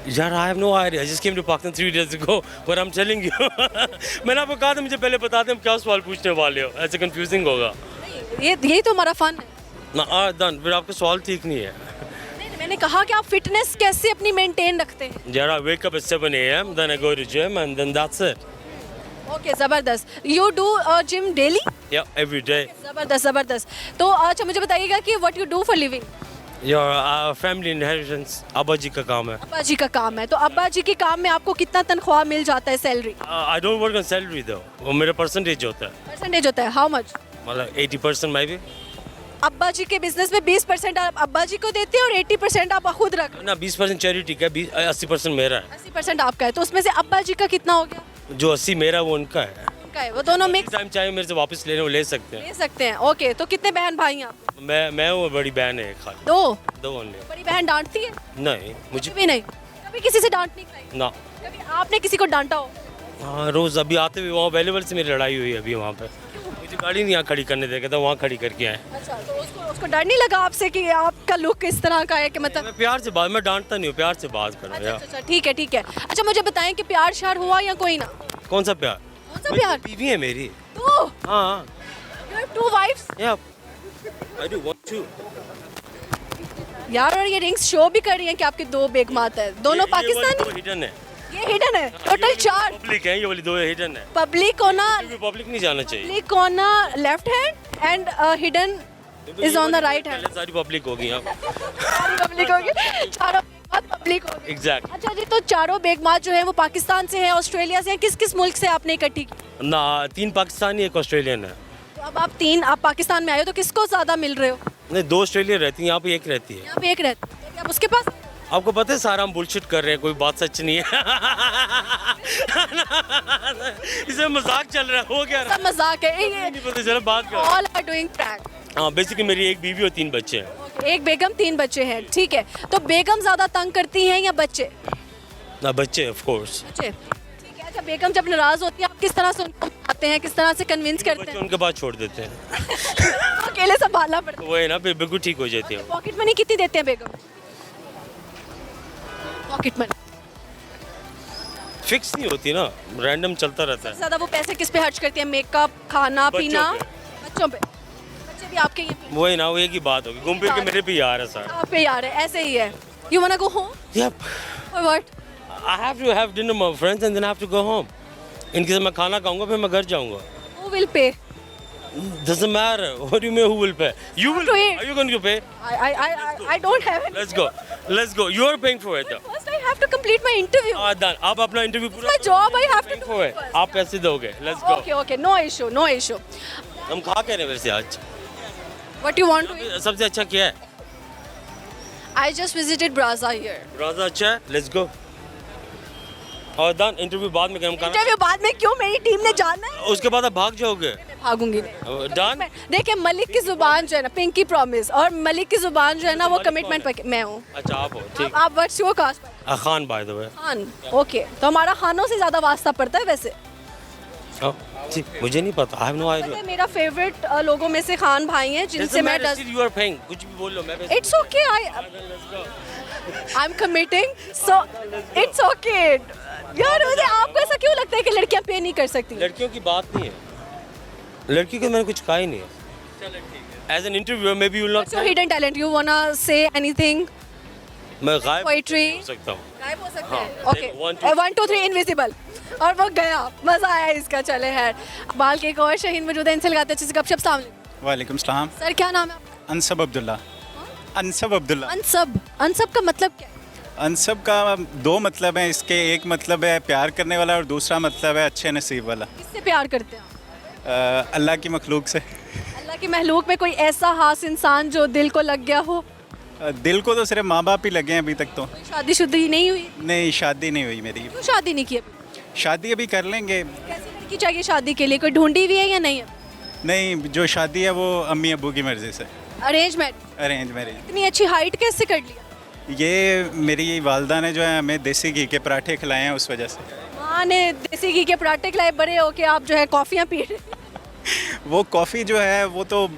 यार I have no idea, just came to Pakistan 3 days ago, but I'm telling you। मैंने आपको कहा था मुझे पहले बता दें क्या सवाल पूछने वाले हो, ऐसे कंफ्यूजिंग होगा ये यही तो हमारा फन है ना। डन, फिर आपका सवाल ठीक नहीं है। नहीं, मैंने कहा कि आप फिटनेस कैसे अपनी मेंटेन रखते हैं? यार आई wake up at 7 AM, then I go to gym and then that's it। Okay, ज़बरदस्त। You do gym daily? Yeah, every day। ज़बरदस्त ज़बरदस्त। तो अच्छा मुझे बताइएगा कि what you do for living? Your family inheritance, अब्बा जी का काम है। अब्बा जी का काम है, तो अब्बा जी के काम में आपको कितना तनख्वाह मिल जाता है, salary? I don't work on salary दो, वो मेरा परसेंटेज होता है, परसेंटेज होता है, हाउ मच? मतलब 80% मे भी अब्बा जी के बिजनेस में 20% आप अब्बा जी को देते हैं और 80% आप खुद रख ना। 20% चैरिटी का, 80% मेरा है। 80% आपका है, तो उसमें से अब्बा जी का कितना हो गया? जो 80 मेरा वो उनका है। उनका है, वो दोनों मिक्स टाइम चाहे मेरे से वापस लेने वो ले सकते हैं। ले सकते हैं। ओके, तो कितने बहन भाई हैं आप? मैं हूँ, बड़ी बहन है खाली, दो। दो ओनली। बड़ी बहन डांटती है? नहीं मुझे कभी नहीं, कभी किसी से डांट नहीं खाई? ना। कभी आपने किसी को डांटा हो? हाँ, रोज़ अभी आते हुए वहाँ अवेलेबल से मेरी लड़ाई हुई है अभी वहाँ पे। मुझे गाड़ी नहीं यहाँ खड़ी करने देगा, तो वहाँ खड़ी करके आए। अच्छा, तो उसको डर नहीं लगा आपसे कि आपका लुक इस तरह का है कि मतलब? मैं प्यार से बात, मैं डांटता नहीं हूँ, प्यार से बात करो यार। अच्छा, ठीक है ठीक है। अच्छा, मुझे बताएं कि प्यार श्यार हुआ या कोई ना? कौन सा प्यार? कौन सा प्यार? बीवी है मेरी। दो? हाँ। You have 2 wives? Yeah, I do want to. यार, और ये रिंग्स शो भी कर रही हैं कि आपके 2 बेगमात है, दोनों पाकिस्तानी? हिडन है। ये हिडन है, टोटल 4। पब्लिक है, ये वाली 2 हिडन है। पब्लिक होना, पब्लिक नहीं जाना चाहिए। पब्लिक होना left hand and hidden is on the right hand. सारी पब्लिक होगी यहाँ। सारी पब्लिक होगी, चारों बेगमात पब्लिक होगी। एग्जैक्ट। अच्छा जी, तो चारों बेगमात जो है वो पाकिस्तान से है, ऑस्ट्रेलिया से है, किस किस मुल्क से आपने इकट्ठी की? ना, 3 पाकिस्तानी, 1 ऑस्ट्रेलियन है। तो अब आप पाकिस्तान में आए हो, तो किसको ज्यादा मिल रहे हो? नहीं, 2 ऑस्ट्रेलिया रहती है, यहाँ पे 1 रहती है। यहाँ पे एक रहती है, तो आप उसके पास? आपको पता है सारा हम बुलशिट कर रहे हैं, कोई बात सच नहीं है। इसे मजाक चल रहा है, हो क्या रहा सब मजाक है ये। है? नहीं पता चला बात कर। All are doing prank. हाँ, बेसिकली मेरी 1 बीवी और 3 बच्चे हैं। एक बेगम 3 बच्चे हैं, ठीक है। तो बेगम ज्यादा तंग करती हैं या बच्चे? ना, बच्चे ऑफ कोर्स। बच्चे, ठीक है। अच्छा, बेगम जब नाराज होती है, आप किस तरह से उनको आते हैं, किस तरह से कन्विंस करते बच्चे हैं? उनके बाद छोड़ देते हैं। अकेले संभालना पड़ता तो वो है ना, फिर बिल्कुल ठीक हो जाती है। है। पॉकेट मनी कितनी देते हैं बेगम? पॉकेट मनी फिक्स नहीं होती ना, रैंडम चलता रहता है। ज्यादा वो पैसे किस पे खर्च करती हैं? मेकअप, खाना बच्चों पीना? पे। बच्चों पे? बच्चे भी आपके ही हैं? वो है ना, वो एक ही बात होगी, घूम फिर के मेरे पे यार है सर। आप पे यार है, ऐसे ही है। You वांना go home Yep. और what? I have to have dinner with my friends and then I have to go home. इनके साथ मैं खाना खाऊंगा, फिर मैं घर जाऊंगा। Who will pay? Doesn't matter. What do you mean who will pay? You will. to eat. Are you going to pay? I don't have it. Let's go. Let's go. You are paying for it. First I have to complete my interview. Done. आप अपना interview पूरा My job I have to paying do for it. first. आप पैसे दोगे. Let's go. Okay, no issue, no issue. हम खा के रहे वैसे आज। What you want to eat? सबसे अच्छा क्या है? I just visited Brazza here. राजा अच्छा है. Let's go. और डन. इंटरव्यू बाद में हम खाना। इंटरव्यू बाद में क्यों? मेरी टीम ने जाना है। उसके बाद आप भाग जाओगे. मैं भागूंगी नहीं। डन. देखिए, मलिक की जुबान जो है ना, पिंकी प्रॉमिस, और मलिक की जुबान जो है ना, वो कमिटमेंट पर मैं हूँ। अच्छा आप हो. ठीक. आप what's your cast? Khan by the way. Khan. Okay, तो हमारा खानों से ज्यादा वास्ता पड़ता है वैसे। ठीक. मुझे नहीं पता. आई हैव नो पता आइडिया. है, मेरा फेवरेट लोगों में से खान भाई हैं जिनसे मैं यू आर पेइंग. कुछ भी बोल लो मैं पैसे. It's okay, I am committing, so it's okay. यार, मुझे आपको ऐसा क्यों लगता है कि लड़कियां पे नहीं कर सकती? लड़कियों की बात नहीं है. लड़की को मैंने कुछ कहा ही नहीं है. As an interviewer may be you will not. So hidden talent, you wanna say anything? मैं गायब पोएट्री हो सकता हूँ. गायब हो सकते हाँ, हैं। ओके, देखो, 1 2 1 2 3 इनविजिबल, और वो गया। मजा आया इसका। चले है बाल के एक और शहीन मौजूद है, इनसे लगाते हैं अच्छे से गपशप। अस्सलाम वालेकुम। वालेकुम सलाम। सर, क्या नाम है आपका? Unsub Abdullah. Unsub Abdullah. Unsub. Unsub का मतलब क्या है? अनसब का 2 मतलब है इसके। एक मतलब है प्यार करने वाला और दूसरा मतलब है अच्छे नसीब वाला। किससे प्यार करते हैं आप? अल्लाह की मखलूक से। अल्लाह की महलूक में कोई ऐसा खास इंसान जो दिल को लग गया हो? दिल को तो सिर्फ माँ बाप ही लगे हैं अभी तक तो। कोई शादीशुदी नहीं हुई? नहीं, शादी नहीं हुई मेरी। क्यों शादी नहीं की अभी? शादी अभी कर लेंगे। कैसी लड़की चाहिए शादी के लिए? कोई ढूंढी हुई है या नहीं? नहीं, जो शादी है वो अम्मी अबू की मर्ज़ी से। Arrange marriage? Arrange marriage. इतनी अच्छी हाइट कैसे कर लिया? ये मेरी वालदा ने जो है हमें देसी घी के पराठे खिलाए हैं, उस वजह से। माँ ने देसी घी के पराठे खिलाए, बड़े होके आप जो है कॉफ़ियाँ पी रहे हैं। वो कॉफ़ी जो है वो तो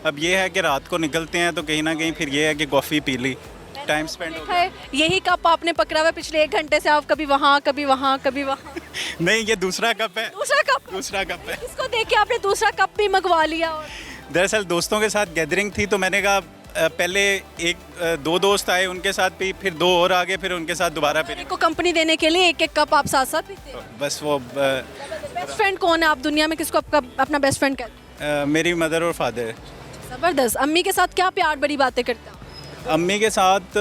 अब ये है कि रात को निकलते हैं तो कहीं ना कहीं फिर ये है कि कॉफ़ी पी ली, टाइम स्पेंड हो देखा है, यही कप आपने पकड़ा हुआ है पिछले 1 घंटे से। आप कभी वहाँ, कभी वहाँ, कभी वहाँ। नहीं, ये दूसरा कप है। दूसरा कप? दूसरा कप है। इसको देख के आपने दूसरा कप भी मंगवा लिया? और दरअसल दोस्तों के साथ गैदरिंग थी तो मैंने कहा पहले 2 दोस्त आए, उनके साथ पी, फिर 2 और आ गए, फिर उनके साथ दोबारा पी। को कंपनी देने के लिए 1-1 कप आप साथ साथ पीते हैं? बस वो बेस्ट फ्रेंड कौन है? आप दुनिया में किसको अपना बेस्ट फ्रेंड कहते हैं? मेरी मदर और फादर। ज़बरदस्त। अम्मी के साथ क्या प्यार बड़ी बातें करते हैं? अम्मी के साथ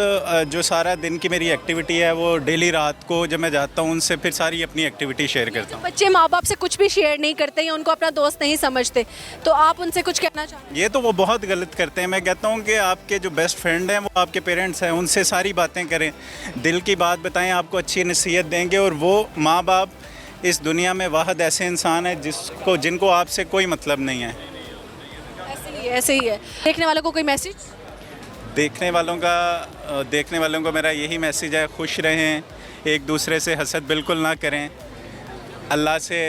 जो सारा दिन की मेरी एक्टिविटी है वो डेली रात को जब मैं जाता हूँ उनसे फिर सारी अपनी एक्टिविटी शेयर करता हूँ। बच्चे माँ बाप से कुछ भी शेयर नहीं करते या उनको अपना दोस्त नहीं समझते, तो आप उनसे कुछ कहना चाहेंगे? ये तो वो बहुत गलत करते हैं। मैं कहता हूँ कि आपके जो बेस्ट फ्रेंड हैं वो आपके पेरेंट्स हैं, उनसे सारी बातें करें, दिल की बात बताएं, आपको अच्छी नसीहत देंगे। और वो माँ बाप इस दुनिया में वाहिद ऐसे इंसान है जिनको आपसे कोई मतलब नहीं है। ऐसे ही है। देखने वालों को कोई मैसेज? देखने वालों को मेरा यही मैसेज है, खुश रहें, एक दूसरे से हसद बिल्कुल ना करें, अल्लाह से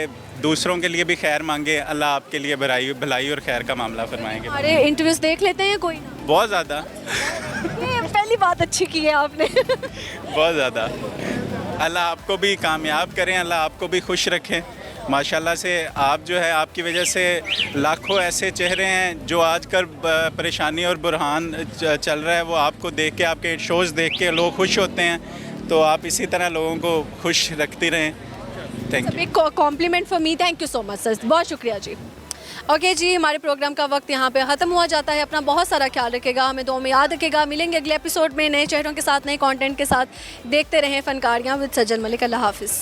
दूसरों के लिए भी खैर मांगे, अल्लाह आपके लिए भलाई और खैर का मामला फरमाएंगे। हमारे इंटरव्यूज देख लेते हैं कोई? बहुत ज़्यादा। ये पहली बात अच्छी की है आपने। बहुत ज़्यादा। अल्लाह आपको भी कामयाब करें, अल्लाह आपको भी खुश रखें। माशाल्लाह से आप जो है, आपकी वजह से लाखों ऐसे चेहरे हैं जो आजकल परेशानी और बुरहान चल रहा है, वो आपको देख के, आपके शोज़ देख के लोग खुश होते हैं। तो आप इसी तरह लोगों को खुश रखती रहें। Thank you. Big complement for me. Thank you so much sir, बहुत शुक्रिया जी। ओके जी, हमारे प्रोग्राम का वक्त यहाँ पे ख़त्म हुआ जाता है। अपना बहुत सारा ख्याल रखेगा, हमें दुआ में याद रखेगा। मिलेंगे अगले एपिसोड में नए चेहरों के साथ, नए कंटेंट के साथ। देखते रहें फनकारियाँ विद सज्जन मलिक। अल्लाह हाफिज़।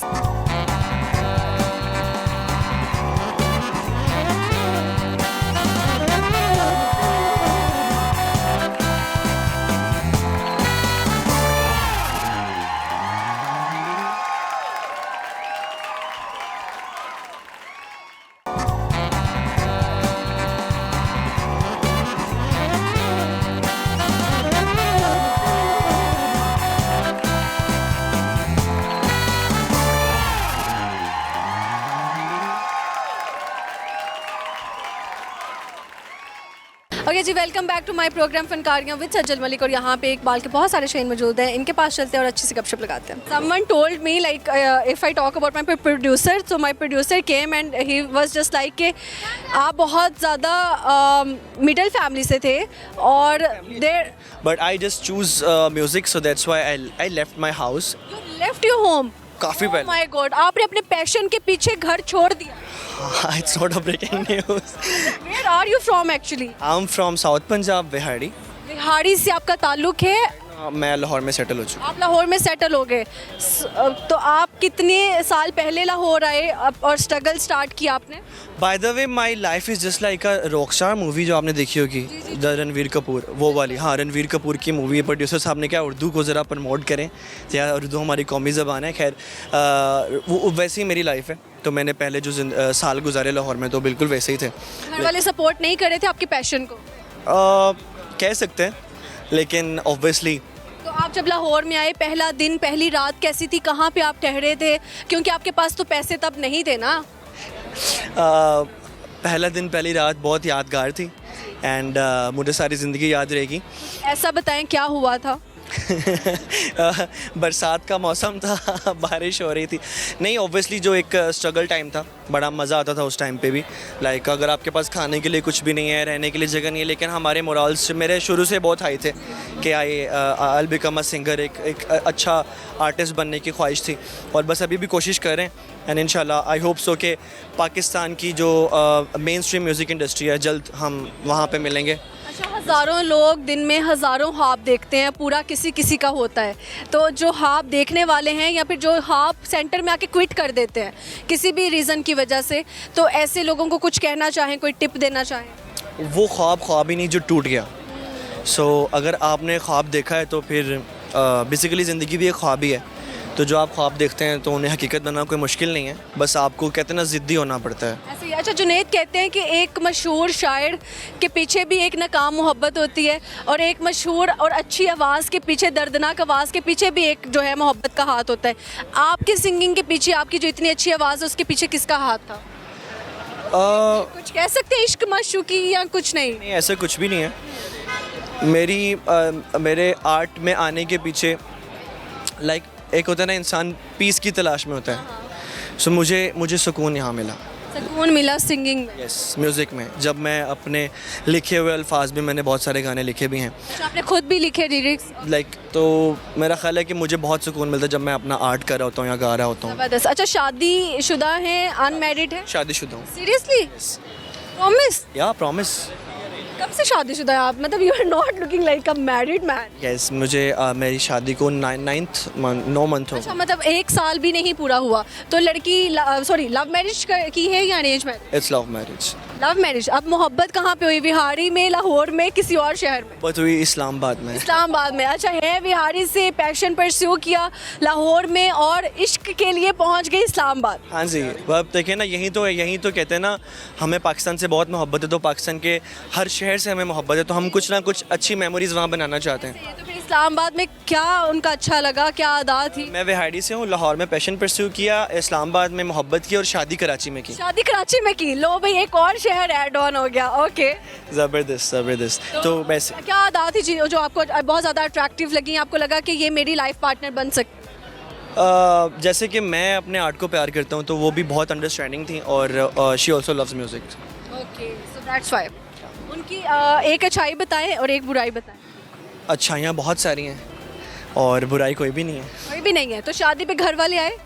ओके जी, welcome back to my programme Fankariyan with Sajjal Malik. और यहाँ पे इकबाल के बहुत सारे शेर मौजूद हैं, इनके पास चलते हैं और अच्छी सी गपशप लगाते हैं। Someone told me like if I talk about my producer, so my producer came and he was just like कि आप बहुत ज़्यादा मिडिल फैमिली से थे और देर But I just choose music, so that's why I left my house. You left your home. काफ़ी पहले। My God, आपने अपने पैशन के पीछे घर छोड़ दिया। It's not a breaking news. Where are you from actually? I'm from South Punjab, Vihari. Bihari से आपका ताल्लुक है? मैं लाहौर में सेटल हो चुका आप लाहौर में सेटल हो गए। तो आप कितने साल पहले लाहौर आए और स्ट्रगल स्टार्ट किया आपने? By the way my life is just like a Rockstar movie जो आपने देखी होगी, द रणवीर कपूर, वो वाली। हाँ, रणवीर कपूर की मूवी है। प्रोड्यूसर साहब ने क्या उर्दू को ज़रा प्रमोट करें, या उर्दू हमारी कौमी ज़बान है। खैर, वो वैसे ही मेरी लाइफ है। तो मैंने पहले जो साल गुजारे लाहौर में तो बिल्कुल वैसे ही थे। घर वाले सपोर्ट नहीं कर रहे थे आपके पैशन को? कह सकते हैं, लेकिन ऑब्वियसली। तो आप जब लाहौर में आए, पहला दिन पहली रात कैसी थी? कहाँ पे आप ठहरे थे? क्योंकि आपके पास तो पैसे तब नहीं थे ना। पहला दिन पहली रात बहुत यादगार थी एंड मुझे सारी ज़िंदगी याद रहेगी। ऐसा बताएं क्या हुआ था? बरसात का मौसम था, बारिश हो रही थी। नहीं, ऑब्वियसली जो एक स्ट्रगल टाइम था, बड़ा मज़ा आता था उस टाइम पे भी। लाइक अगर आपके पास खाने के लिए कुछ भी नहीं है, रहने के लिए जगह नहीं है, लेकिन हमारे मोरल्स मेरे शुरू से बहुत हाई थे कि आई बिकम अ सिंगर, एक अच्छा आर्टिस्ट बनने की ख्वाहिश थी। और बस अभी भी कोशिश कर रहे हैं एंड इंशाल्लाह आई होप सो कि पाकिस्तान की जो मेन स्ट्रीम म्यूज़िक इंडस्ट्री है, जल्द हम वहाँ पे मिलेंगे। अच्छा, हज़ारों लोग दिन में हज़ारों ख्वाब देखते हैं, पूरा किसी किसी का होता है। तो जो ख्वाब देखने वाले हैं या फिर जो ख्वाब सेंटर में आके क्विट कर देते हैं किसी भी रीज़न की वजह से, तो ऐसे लोगों को कुछ कहना चाहें, कोई टिप देना चाहें? वो ख्वाब ही नहीं जो टूट गया। सो अगर आपने ख्वाब देखा है तो फिर बेसिकली ज़िंदगी भी एक ख्वाब ही है। तो जो आप ख्वाब देखते हैं तो उन्हें हकीकत बनाना कोई मुश्किल नहीं है, बस आपको कहते हैं ना, ज़िद्दी होना पड़ता है। ऐसे ही। अच्छा, जुनैद कहते हैं कि एक मशहूर शायर के पीछे भी एक नाकाम मोहब्बत होती है और एक मशहूर और अच्छी आवाज़ के पीछे, दर्दनाक आवाज़ के पीछे भी एक जो है मोहब्बत का हाथ होता है। आपकी सिंगिंग के पीछे, आपकी जो इतनी अच्छी आवाज़ है, उसके पीछे किसका हाथ था? कुछ कह सकते हैं, इश्क माशूकी या कुछ नहीं? नहीं, ऐसा कुछ भी नहीं है। मेरे आर्ट में आने के पीछे लाइक एक होता है ना, इंसान पीस की तलाश में होता है। सो मुझे सुकून यहाँ मिला। सुकून मिला सिंगिंग में? यस, म्यूज़िक में। जब मैं अपने लिखे हुए अल्फाज में, मैंने बहुत सारे गाने लिखे भी हैं। अच्छा, आपने खुद भी लिखे लिरिक्स? लाइक तो मेरा ख्याल है कि मुझे बहुत सुकून मिलता है जब मैं अपना आर्ट कर रहा होता हूँ या गा रहा होता हूँ। ज़बरदस्त। अच्छा, शादीशुदा हैं, अनमैरिड हैं? शादीशुदा हूँ। सीरियसली? प्रॉमिस? या प्रॉमिस। कब से शादीशुदा है आप? मतलब you are not looking like a married man. Yes मुझे मेरी शादी को 9 मंथ हो अच्छा, मतलब 1 साल भी नहीं पूरा हुआ। तो लड़की सॉरी लव मैरिज की है या arrange marriage? It's love marriage love marriage. अब मोहब्बत कहाँ पे हुई? बिहारी में, लाहौर में, किसी और शहर में? बट हुई इस्लामाबाद में। इस्लामाबाद में। अच्छा, है बिहारी से पैशन परस्यू किया लाहौर में और इश्क के लिए पहुंच गई इस्लामाबाद। हाँ जी, अब देखिए ना, यही तो कहते हैं ना, हमें पाकिस्तान से बहुत मोहब्बत है, तो पाकिस्तान के हर शहर से हमें मोहब्बत है, तो हम कुछ ना कुछ अच्छी मेमोरीज वहाँ बनाना चाहते हैं। तो फिर इस्लामाबाद में क्या उनका अच्छा लगा, क्या अदा थी? मैं बिहारी से हूँ, लाहौर में पैशन परस्यू किया, इस्लामाबाद में मोहब्बत की और शादी कराची में की। शादी कराची में की। लो भाई, एक और शहर ऐड ऑन हो गया। ओके, ज़बरदस्त। तो वैसे क्या अदा थी जो आपको बहुत ज़्यादा अट्रैक्टिव लगी, आपको लगा कि ये मेरी लाइफ पार्टनर बन सकती? जैसे कि मैं अपने आर्ट को प्यार करता हूँ, तो वो भी बहुत अंडरस्टैंडिंग थी, और she also loves music. Okay, so that's why. उनकी एक अच्छाई बताएं और एक बुराई बताएं। अच्छाइयाँ बहुत सारी हैं और बुराई कोई भी नहीं है, कोई भी नहीं है। तो शादी पे घर वाले आए,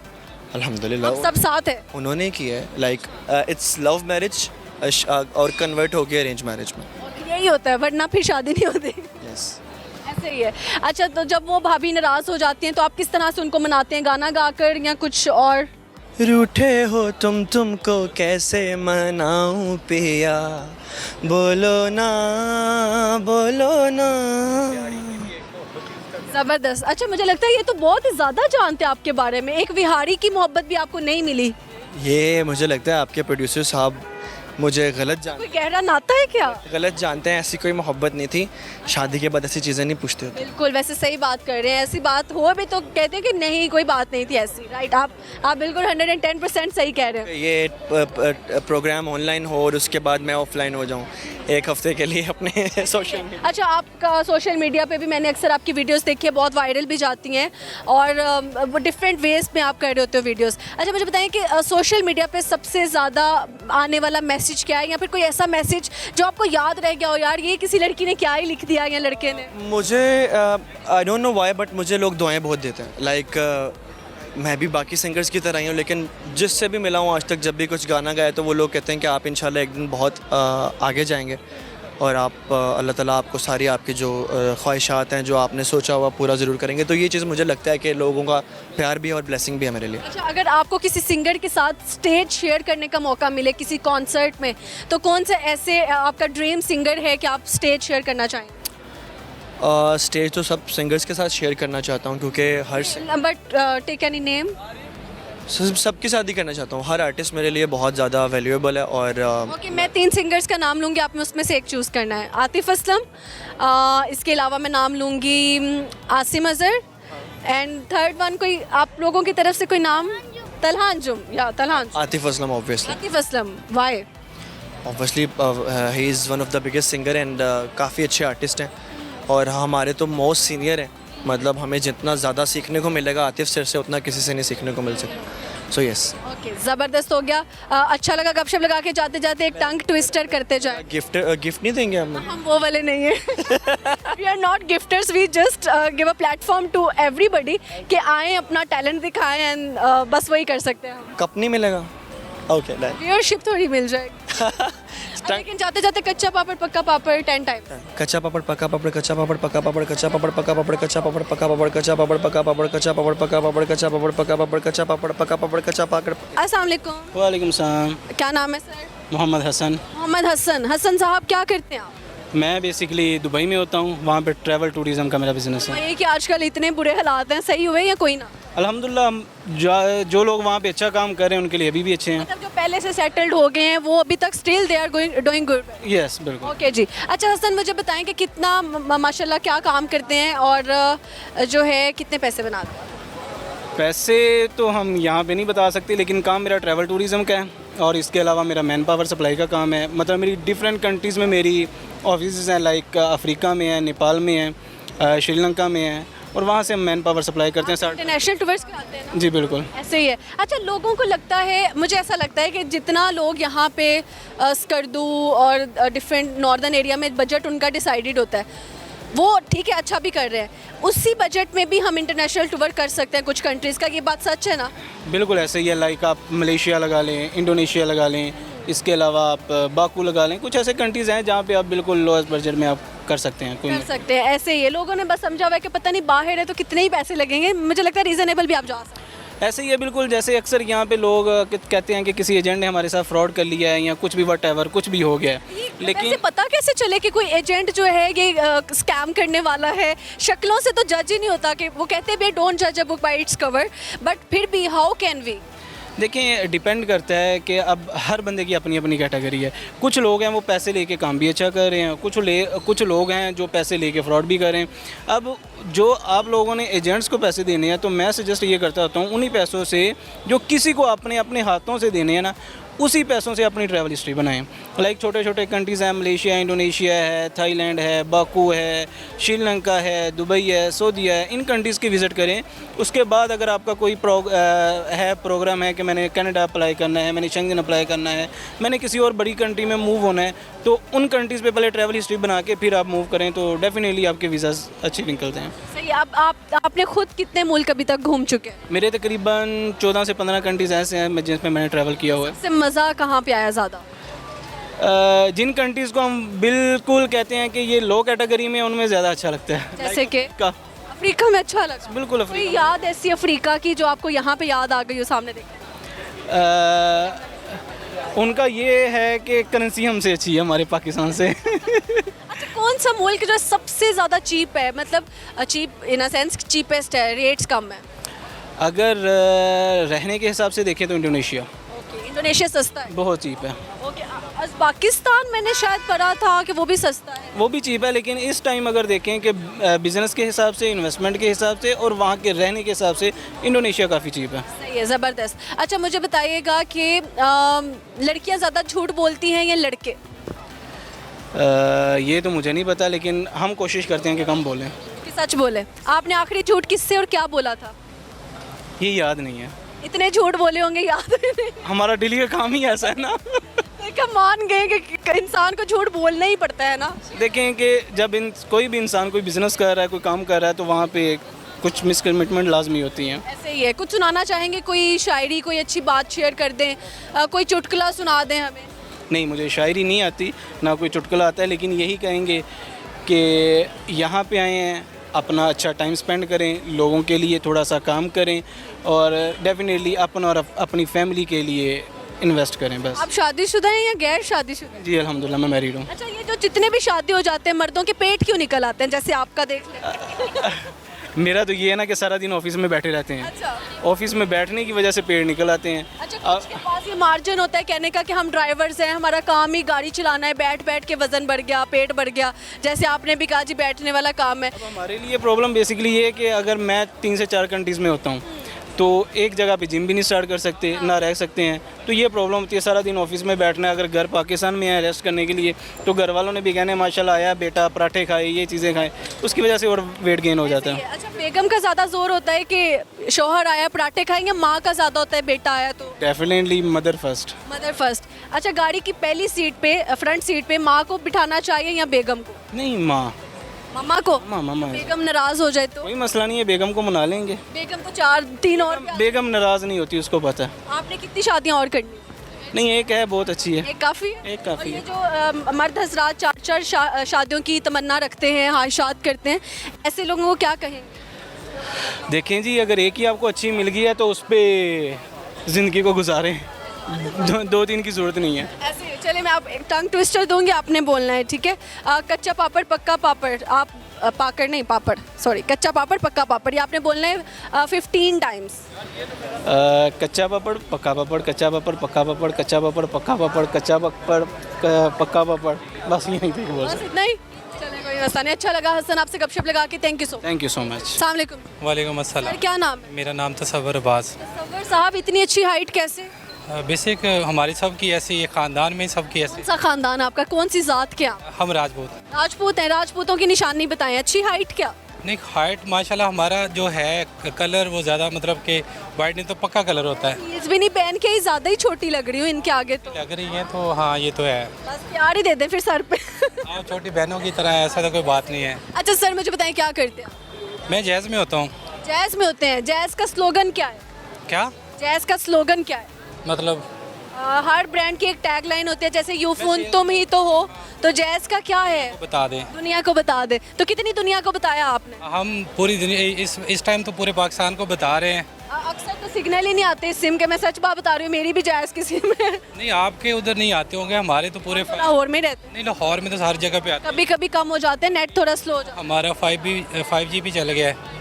अल्हम्दुलिल्लाह अब सब साथ है। उन्होंने की है। लाइक इट्स लव मैरिज और कन्वर्ट हो गया अरेंज मैरिज में। यही होता है, वरना फिर शादी नहीं होती। यस ऐसे ही है। अच्छा, तो जब वो भाभी नाराज़ हो जाती हैं तो आप किस तरह से उनको मनाते हैं? गाना गाकर या कुछ और? रूठे हो तुमको कैसे मनाऊं पिया, बोलो ना। ज़बरदस्त। अच्छा, मुझे लगता है ये तो बहुत ही ज़्यादा जानते हैं आपके बारे में। एक बिहारी की मोहब्बत भी आपको नहीं मिली। ये मुझे लगता है आपके प्रोड्यूसर साहब मुझे कोई गहरा नाता है क्या? गलत जानते हैं, ऐसी कोई मोहब्बत नहीं थी। शादी के बाद ऐसी चीज़ें नहीं पूछते होते। बिल्कुल, वैसे सही बात कर रहे हैं। ऐसी बात हो भी तो कहते हैं कि नहीं, कोई बात नहीं थी ऐसी। राइट, आप बिल्कुल 110% सही कह रहे हैं। ये प्रोग्राम ऑनलाइन हो और उसके बाद मैं ऑफलाइन हो जाऊँ 1 हफ्ते के लिए अपने सोशल मीडिया। अच्छा, आपका सोशल मीडिया पे भी मैंने अक्सर आपकी वीडियोस देखी है, बहुत वायरल भी जाती हैं और वो डिफरेंट वेज में आप कर रहे होते हो वीडियोस। अच्छा, मुझे बताएं कि सोशल मीडिया पे सबसे ज़्यादा आने वाला मैसेज क्या है, या फिर कोई ऐसा मैसेज जो आपको याद रह गया हो, यार ये किसी लड़की ने क्या ही लिख दिया या लड़के ने? मुझे I don't know why, but मुझे लोग दुआएं बहुत देते हैं। लाइक मैं भी बाकी सिंगर्स की तरह ही हूँ, लेकिन जिससे भी मिला हूँ आज तक, जब भी कुछ गाना गाया तो वो लोग कहते हैं कि आप इंशाल्लाह एक दिन बहुत आगे जाएंगे और आप अल्लाह ताला आपको सारी आपकी जो ख्वाहिशात हैं, जो आपने सोचा हुआ, पूरा ज़रूर करेंगे। तो ये चीज़ मुझे लगता है कि लोगों का प्यार भी है और ब्लेसिंग भी है मेरे लिए। अच्छा, अगर आपको किसी सिंगर के साथ स्टेज शेयर करने का मौका मिले किसी कॉन्सर्ट में, तो कौन सा ऐसे आपका ड्रीम सिंगर है कि आप स्टेज शेयर करना चाहेंगे? स्टेज तो सब सिंगर्स के साथ शेयर करना चाहता हूँ, क्योंकि हर बट टेक एनी नेम? सबके साथ ही करना चाहता हूँ। हर आर्टिस्ट मेरे लिए बहुत ज़्यादा वैल्यूएबल है। और ओके, मैं 3 सिंगर्स का नाम लूँगी, आप में उसमें से एक चूज़ करना है। आतिफ असलम, इसके अलावा मैं नाम लूँगी Asim Azhar, and third one कोई आप लोगों की तरफ से कोई नाम? तलहा अंजुम या Talha Anjum? Atif Aslam obviously. Atif Aslam, why? Obviously he is one of the biggest singer and काफ़ी अच्छे आर्टिस्ट हैं और हमारे तो मोस्ट सीनियर हैं। मतलब हमें जितना ज़्यादा सीखने को मिलेगा आतिफ सर से, उतना किसी से नहीं सीखने को मिल सकता। So yes. ओके, ज़बरदस्त हो गया। अच्छा लगा गपशप लगा के जाते जाते एक टंग ट्विस्टर करते जाए। गिफ्ट नहीं देंगे हम वो वाले नहीं है। We are not gifters, we just give a platform to everybody कि आएँ, अपना टैलेंट दिखाएं, एंड बस वही कर सकते हैं हम। कप नहीं मिलेगा? ओके, व्यूअरशिप थोड़ी मिल जाएगी। लेकिन जाते जाते कच्चा पापड़ पक्का पापड़ 10 टाइम। कच्चा पापड़ पक्का पापड़, कच्चा पापड़ पक्का पापड़, कच्चा पापड़ पक्का पापड़, कच्चा पापड़ पक्का पापड़, कच्चा पापड़ पक्का पापड़, कच्चा पापड़ पक्का पापड़, कच्चा पापड़ पक्का पापड़, कच्चा पापड़ पक्का पापड़, कच्चा पापड़। अस्सलाम वालेकुम। वालेकुम सलाम। क्या नाम है सर? मोहम्मद हसन। मोहम्मद हसन। हसन साहब, क्या करते हैं आप? मैं बेसिकली दुबई में होता हूँ, वहाँ पे ट्रैवल टूरिज़म का मेरा बिज़नेस है। ये कि आजकल इतने बुरे हालात हैं, सही हुए या कोई ना? अल्हम्दुलिल्लाह जो लोग वहाँ पे अच्छा काम कर रहे हैं उनके लिए अभी भी अच्छे हैं। मतलब जो पहले से सेटल्ड हो गए हैं वो अभी तक still they are doing good? Yes, बिल्कुल। ओके जी। अच्छा हसन, मुझे बताएं कि कितना माशाल्लाह क्या काम करते हैं और जो है कितने पैसे बनाते हैं? पैसे तो हम यहाँ पे नहीं बता सकते, लेकिन काम मेरा ट्रैवल टूरिज़म का है और इसके अलावा मेरा मैन पावर सप्लाई का काम है। मतलब मेरी डिफरेंट कंट्रीज़ में मेरी ऑफिस हैं, लाइक अफ्रीका में है, नेपाल में है, श्रीलंका में है, और वहाँ से हम मैन पावर सप्लाई करते हैं। इंटरनेशनल टूर्स कराते हैं ना? जी बिल्कुल, ऐसे ही है। अच्छा, लोगों को लगता है, मुझे ऐसा लगता है कि जितना लोग यहाँ पे स्कर्दू और डिफरेंट नॉर्दर्न एरिया में बजट उनका डिसाइडेड होता है, वो ठीक है, अच्छा भी कर रहे हैं, उसी बजट में भी हम इंटरनेशनल टूर कर सकते हैं कुछ कंट्रीज़ का। ये बात सच है ना? बिल्कुल ऐसे ही है। लाइक आप मलेशिया लगा लें, इंडोनेशिया लगा लें, इसके अलावा आप बाकू लगा लें, कुछ ऐसे कंट्रीज़ हैं जहाँ पे आप बिल्कुल लोएस्ट बजट में आप कर सकते हैं। कोई कर सकते हैं ऐसे ही है, लोगों ने बस समझा हुआ है कि पता नहीं बाहर है तो कितने ही पैसे लगेंगे, मुझे लगता है रीज़नेबल भी आप जा सकते हैं। ऐसे ही है बिल्कुल, जैसे अक्सर यहाँ पे लोग कहते हैं कि किसी एजेंट ने हमारे साथ फ्रॉड कर लिया है या कुछ भी वट कुछ भी हो गया है, लेकिन पता कैसे चले कि कोई एजेंट जो है ये स्कैम करने वाला है? शक्लों से तो जज ही नहीं होता, कि वो कहते हैं डोंट जज a book by its cover, but फिर भी हाउ कैन वी? देखिए डिपेंड करता है कि अब हर बंदे की अपनी अपनी कैटेगरी है। कुछ लोग हैं वो पैसे लेके काम भी अच्छा कर रहे हैं, कुछ लोग हैं जो पैसे लेके फ्रॉड भी कर रहे हैं। अब जो आप लोगों ने एजेंट्स को पैसे देने हैं तो मैं सजेस्ट ये करता होता हूँ उन्हीं पैसों से जो किसी को अपने अपने हाथों से देने हैं ना, उसी पैसों से अपनी ट्रैवल हिस्ट्री बनाएं। लाइक छोटे छोटे कंट्रीज़ हैं, मलेशिया, इंडोनेशिया है, थाईलैंड है, बाकू है, श्रीलंका है, दुबई है, सऊदी है, इन कंट्रीज़ की विज़िट करें। उसके बाद अगर आपका कोई प्रोग्राम है कि मैंने कनाडा अप्लाई करना है, मैंने शेंगन अप्लाई करना है, मैंने किसी और बड़ी कंट्री में मूव होना है, तो उन कंट्रीज़ पे पहले ट्रैवल हिस्ट्री बना के फिर आप मूव करें तो डेफिनेटली आपके वीज़ाज़ अच्छे निकलते हैं। सही। आपने खुद कितने मुल्क अभी तक घूम चुके हैं? मेरे तकरीबन 14 से 15 कंट्रीज़ ऐसे हैं जिसमें मैंने ट्रैवल किया हुआ है। सबसे मज़ा कहाँ पे आया ज़्यादा? जिन कंट्रीज़ को हम बिल्कुल कहते हैं कि ये लो कैटेगरी में, उनमें ज़्यादा अच्छा लगता है। जैसे कि का अफ्रीका में अच्छा लगा? बिल्कुल कोई याद ऐसी अफ्रीका की जो आपको यहाँ पे याद आ गई हो सामने देखे? उनका ये है कि करेंसी हमसे अच्छी है हमारे पाकिस्तान से। अच्छा, कौन सा मुल्क जो सबसे ज़्यादा चीप है, मतलब cheap in a sense cheapest है, रेट्स कम है? अगर रहने के हिसाब से देखें तो इंडोनेशिया। ओके, इंडोनेशिया सस्ता है, बहुत चीप है। ओके। पाकिस्तान मैंने शायद पढ़ा था कि वो भी सस्ता है। वो भी चीप है, लेकिन इस टाइम अगर देखें कि बिज़नेस के हिसाब से, इन्वेस्टमेंट के हिसाब से और वहाँ के रहने के हिसाब से इंडोनेशिया काफ़ी चीप है। सही है, ज़बरदस्त। अच्छा, मुझे बताइएगा कि लड़कियाँ ज़्यादा झूठ बोलती हैं या लड़के? ये तो मुझे नहीं पता, लेकिन हम कोशिश करते हैं कि कम बोलें। कि सच बोले? आपने आखिरी झूठ किससे और क्या बोला था? ये याद नहीं है। इतने झूठ बोले होंगे, याद नहीं। हमारा डेली का काम ही ऐसा है ना। देखा, मान गए कि इंसान को झूठ बोलना ही पड़ता है ना। देखें कि जब कोई भी इंसान कोई बिज़नेस कर रहा है, कोई काम कर रहा है, तो वहाँ पे कुछ मिसकमिटमेंट लाजमी होती हैं। ऐसे ही है। कुछ सुनाना चाहेंगे? कोई शायरी, कोई अच्छी बात शेयर कर दें, कोई चुटकुला सुना दें हमें? नहीं, मुझे शायरी नहीं आती, ना कोई चुटकुला आता है, लेकिन यही कहेंगे कि यहाँ पे आए हैं, अपना अच्छा टाइम स्पेंड करें, लोगों के लिए थोड़ा सा काम करें और डेफिनेटली अपन और अपनी फैमिली के लिए इन्वेस्ट करें बस। आप शादीशुदा हैं या गैर शादीशुदा? जी अल्हम्दुलिल्लाह मैं मैरिड हूँ। अच्छा, ये जो जितने भी शादी हो जाते हैं मर्दों के पेट क्यों निकल आते हैं, जैसे आपका देख लें? मेरा तो ये है ना कि सारा दिन ऑफिस में बैठे रहते हैं। अच्छा। ऑफिस में बैठने की वजह से पेड़ निकल आते हैं। अच्छा, कुछ के पास ये मार्जिन होता है कहने का कि हम ड्राइवर्स हैं, हमारा काम ही गाड़ी चलाना है, बैठ बैठ के वजन बढ़ गया, पेट बढ़ गया, जैसे आपने भी कहा जी बैठने वाला काम है। अब हमारे लिए प्रॉब्लम बेसिकली ये है कि अगर मैं 3 से 4 कंट्रीज़ में होता हूँ तो एक जगह पे जिम भी नहीं स्टार्ट कर सकते, ना रह सकते हैं, तो ये प्रॉब्लम होती है। सारा दिन ऑफिस में बैठना है। अगर घर पाकिस्तान में है रेस्ट करने के लिए, तो घर वालों ने भी कहना है माशाल्लाह आया बेटा, पराठे खाए, ये चीज़ें खाएं, उसकी वजह से और वेट गेन हो जाता है। अच्छा, बेगम का ज़्यादा जोर होता है कि शौहर आया पराठे खाएंगे, माँ का ज़्यादा होता है बेटा आया तो? Definitely mother first. Mother first. अच्छा, गाड़ी की पहली सीट पे, फ्रंट सीट पे माँ को बिठाना चाहिए या बेगम को? नहीं, माँ। मम्मा को? मामा। बेगम नाराज हो जाए तो? कोई मसला नहीं है, बेगम को मना लेंगे। बेगम तो 4-3 और भी बेगम नाराज़ नहीं होती, उसको पता है। आपने कितनी शादियाँ और करनी? नहीं, एक है, बहुत अच्छी है। एक काफ़ी है? एक काफ़ी और ये है। जो मर्द हजरात 4 शादियों की तमन्ना रखते हैं, ख्वाहिशात करते हैं, ऐसे लोगों को क्या कहेंगे? देखें जी, अगर एक ही आपको अच्छी मिल गई है तो उस पर ज़िंदगी को गुजारें, 2-3 की ज़रूरत नहीं है। ऐसे चले, मैं आप एक टंग ट्विस्टर दूंगी, आपने बोलना है, ठीक है? कच्चा पापड़ पक्का पापड़, आप पाकड़ नहीं पापड़, सॉरी, कच्चा पापड़ पक्का पापड़, ये आपने बोलना है 15 टाइम्स। कच्चा पापड़ पक्का पापड़, कच्चा पापड़ पक्का पापड़, कच्चा पापड़ पक्का पापड़, कच्चा पापड़ पक्का पापड़, बस यही थे बोल बस सकते। इतना ही? चलें, कोई मसला नहीं। अच्छा लगा हसन आपसे गपशप लगा के, thank you so much. Thank you so much. अस्सलाम वालेकुम। वालेकुम अस्सलाम। सर, क्या नाम है? मेरा नाम तसव्वुर अब्बास। तसव्वुर साहब, इतनी अच्छी हाइट कैसे? बेसिक हमारी सब की ऐसी, ख़ानदान में सब की ऐसी। कौन सा खानदान आपका, कौन सी ज़ात क्या? हम राजपूत। राजपूत हैं। राजपूतों की निशानी बताएं। अच्छी हाइट क्या? नहीं, हाइट माशाल्लाह हमारा जो है कलर वो ज़्यादा, मतलब कि वाइट नहीं तो पक्का कलर होता है। हील्स भी नहीं पहन के ही ज़्यादा ही छोटी लग रही हूँ इनके आगे तो। लग रही है तो हाँ, ये तो है। बस प्यार ही दे दें फिर सर पे। हाँ, छोटी बहनों की तरह, ऐसा तो कोई बात नहीं है। अच्छा सर, मुझे बताएं क्या करते हैं? मैं जैज़ में होता हूँ। जैज़ में होते हैं। जैज़ का स्लोगन क्या है? क्या जैज़ का स्लोगन क्या है? मतलब? हर ब्रांड की एक टैगलाइन होती है, जैसे यूफोन तुम ही तो हो, तो जैज़ का क्या है? बता दें, दुनिया को बता दे। तो कितनी दुनिया को बताया आपने? हम पूरी दुनिया इस टाइम तो पूरे पाकिस्तान को बता रहे हैं। अक्सर तो सिग्नल ही नहीं आते सिम के, मैं सच बात बता रही हूँ, मेरी भी जायज़ की सिम है। नहीं, आपके उधर नहीं आते होंगे, हमारे तो पूरे लाहौर में रहते हैं, नहीं, लाहौर में तो हर जगह पे आते कभी कभी कम हो जाते हैं, नेट थोड़ा स्लो हो जाता हैं। हमारा 5G भी चल गया है।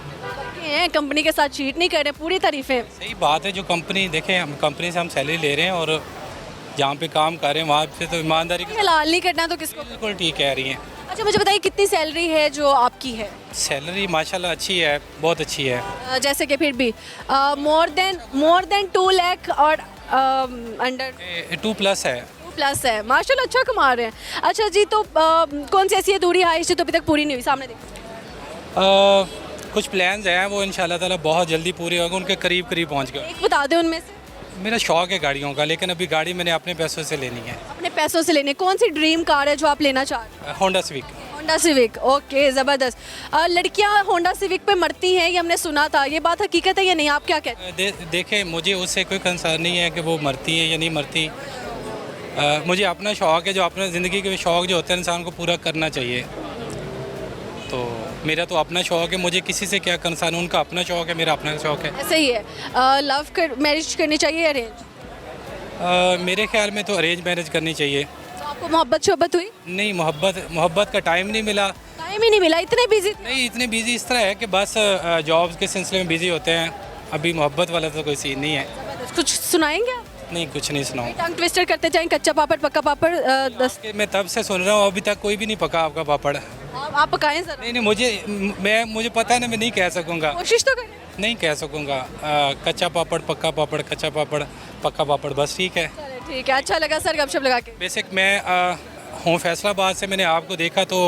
है। कंपनी के साथ चीट नहीं कर रहे, पूरी तारीफें। सही बात है, जो कंपनी देखें, हम कंपनी से हम सैलरी ले रहे हैं और जहाँ पे काम कर रहे हैं वहाँ पे तो ईमानदारी के हलाल नहीं करना तो किसको? बिल्कुल ठीक कह रही हैं। अच्छा मुझे बताइए कितनी सैलरी है जो आपकी है? सैलरी माशाल्लाह अच्छी है, बहुत अच्छी है। जैसे कि फिर भी मोर देन 2 लाख और अंडर 2+ है। 2+ है, माशाल्लाह अच्छा कमा रहे हैं। अच्छा जी, तो कौन सी ऐसी अधूरी ख्वाहिश जो अभी तक पूरी नहीं हुई? सामने देखिए कुछ प्लान्स हैं, वो इंशाल्लाह ताला बहुत जल्दी पूरे होंगे, उनके करीब पहुंच गए। एक बता दें उनमें से। मेरा शौक है गाड़ियों का, लेकिन अभी गाड़ी मैंने अपने पैसों से लेनी है। अपने पैसों से लेने? कौन सी ड्रीम कार है जो आप लेना चाह रहे हैं? Honda civic. Honda civic, okay, ज़बरदस्त। लड़कियां होंडा सिविक पे मरती हैं, ये हमने सुना था, ये बात हकीकत है या नहीं? आप क्या कहते हैं? देखें, मुझे उससे कोई कंसर्न नहीं है कि वो मरती है या नहीं मरती। मुझे अपना शौक है, जो अपना ज़िंदगी के शौक जो होते हैं इंसान को पूरा करना चाहिए। तो मेरा तो अपना शौक है, मुझे किसी से क्या कंसर्न, उनका अपना शौक है, मेरा अपना शौक है। ऐसे ही है। मैरिज करनी चाहिए या अरेंज? मेरे ख्याल में तो अरेंज मैरिज करनी चाहिए। तो आपको मोहब्बत हुई? नहीं, मोहब्बत का टाइम नहीं मिला। टाइम ही नहीं मिला, इतने बिजी? नहीं, इतने बिजी इस तरह है कि बस जॉब्स के सिलसिले में बिजी होते हैं। अभी मोहब्बत वाला तो कोई सीन नहीं है। कुछ सुनाएंगे आप? नहीं, कुछ नहीं सुनाऊँ। टंग ट्विस्टर करते जाएं, कच्चा पापड़ पक्का पापड़ 10। मैं तब से सुन रहा हूँ, अभी तक कोई भी नहीं पका आपका पापड़। आप पकाएं सर? नहीं, मुझे पता है ना, मैं नहीं कह सकूँगा। कोशिश तो करें। नहीं कह सकूँगा। कच्चा पापड़ पक्का पापड़, कच्चा पापड़ पक्का पापड़, बस ठीक है। ठीक है, अच्छा लगा सर गपशप लगा के। बेसिक मैं हूँ फैसलाबाद से, मैंने आपको देखा तो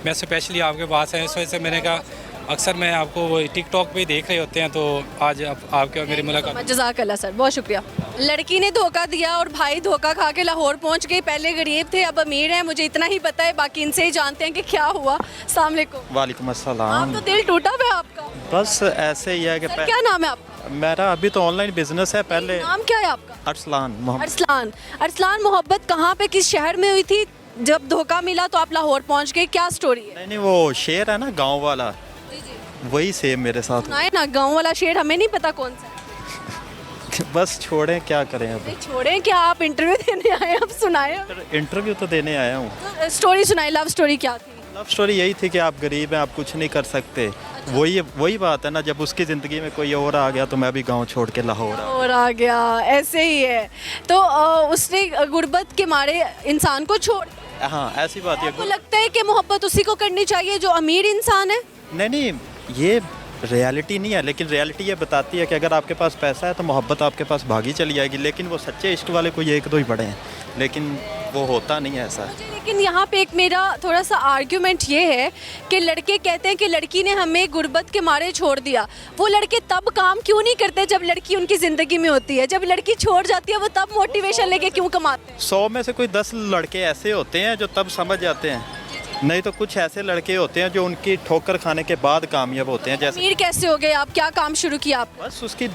मैं स्पेशली आपके पास है, इस वजह से मैंने कहा, अक्सर मैं आपको वो टिकटॉक पे देख रहे होते हैं, तो आज आपके और मेरी मुलाकात। जज़ाकल्लाह सर, बहुत शुक्रिया। लड़की ने धोखा दिया और भाई धोखा खा के लाहौर पहुंच गए। पहले गरीब थे, अब अमीर हैं, मुझे इतना ही पता है, बाकी इनसे ही जानते हैं कि क्या हुआ। अस्सलाम वालेकुम। वालेकुम अस्सलाम। आप तो दिल टूटा हुआ है आपका। बस ऐसे ही है कि सर, क्या नाम है आपका? मेरा अभी तो ऑनलाइन बिजनेस है। पहले नाम क्या है आपका? अरसलान मोहम्मद। अरसलान, मोहब्बत कहाँ पे, किस शहर में हुई थी? जब धोखा मिला तो आप लाहौर पहुंच गए, क्या स्टोरी है? नहीं, वो शेर है ना गांव वाला, वही सेम मेरे साथ। सुनाए ना, गांव वाला शेर हमें नहीं पता कौन सा है। बस छोड़ें, क्या करें अब। छोड़ें क्या, आप इंटरव्यू देने आए, अब सुनाए। इंटरव्यू तो देने आया हूँ। तो स्टोरी सुनाए, लव स्टोरी क्या थी? लव स्टोरी यही थी कि आप गरीब हैं, आप कुछ नहीं कर सकते। वही बात है ना, जब उसकी ज़िंदगी में कोई और आ गया तो मैं भी गांव छोड़ के लाहौर आ गया। ऐसे ही है। तो उसने गुर्बत के मारे इंसान को छोड़। हाँ, ऐसी बात है। आपको लगता है कि मोहब्बत उसी को करनी चाहिए जो अमीर इंसान है? नहीं, ये रियलिटी नहीं है, लेकिन रियलिटी ये बताती है कि अगर आपके पास पैसा है तो मोहब्बत आपके पास भागी चली जाएगी। लेकिन वो सच्चे इश्क वाले कोई 1-2 ही बड़े हैं, लेकिन वो होता नहीं है ऐसा। लेकिन यहाँ पे एक मेरा थोड़ा सा आर्ग्यूमेंट ये है कि लड़के कहते हैं कि लड़की ने हमें गुर्बत के मारे छोड़ दिया। वो लड़के तब काम क्यों नहीं करते जब लड़की उनकी ज़िंदगी में होती है? जब लड़की छोड़ जाती है वो तब मोटिवेशन लेके क्यों कमाते हैं? 100 में से कोई 10 लड़के ऐसे होते हैं जो तब समझ जाते हैं, नहीं तो कुछ ऐसे लड़के होते हैं जो उनकी ठोकर खाने के बाद कामयाब होते हैं। जैसे अमीर कैसे हो गए आप? क्या काम शुरू किया आप? बस उसकी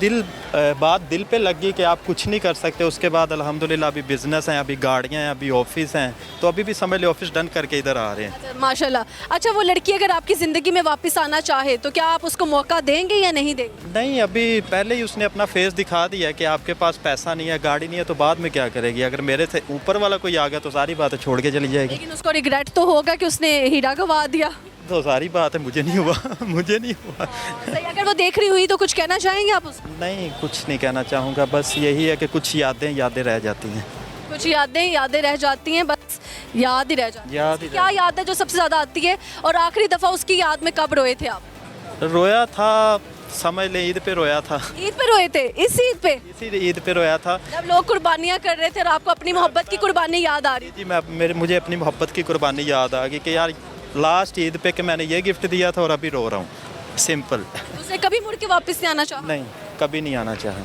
बात दिल पे लग गई कि आप कुछ नहीं कर सकते। उसके बाद अल्हम्दुलिल्लाह अभी बिजनेस हैं, अभी गाड़ियाँ हैं, अभी ऑफिस हैं, तो अभी भी समझ लो ऑफिस डन करके इधर आ रहे हैं। माशाल्लाह। अच्छा, वो लड़की अगर आपकी ज़िंदगी में वापस आना चाहे तो क्या आप उसको मौका देंगे या नहीं देंगे? नहीं, अभी पहले ही उसने अपना फेस दिखा दिया कि आपके पास पैसा नहीं है, गाड़ी नहीं है, तो बाद में क्या करेगी? अगर मेरे से ऊपर वाला कोई आ गया तो सारी बातें छोड़ के चली जाएगी। लेकिन उसको रिग्रेट तो होगा कि उसने हीरा गवा दिया। तो सारी बात है, मुझे नहीं हुआ। मुझे नहीं हुआ। सही, अगर वो देख रही हुई तो कुछ कहना चाहेंगे आप उसको? नहीं, कुछ नहीं कहना चाहूँगा, बस यही है कि कुछ यादें रह जाती हैं। कुछ यादें रह जाती हैं, बस याद ही रह जाती है। क्या याद है जो सबसे ज़्यादा आती है? और आखिरी दफ़ा उसकी याद में कब रोए थे आप? रोया था, समझ ले ईद पे रोया था। ईद पे रोए थे? इस ईद पे? इसी ईद पे रोया था जब लोग कुर्बानियाँ कर रहे थे और आपको अपनी मोहब्बत की कुर्बानी याद आ रही थी? जी, मुझे अपनी मोहब्बत की कुर्बानी याद आ गई कि यार लास्ट ईद पे कि मैंने ये गिफ्ट दिया था और अभी रो रहा हूँ। सिंपल। उसने कभी मुड़ के वापस नहीं आना चाहा? नहीं, कभी नहीं आना चाहा।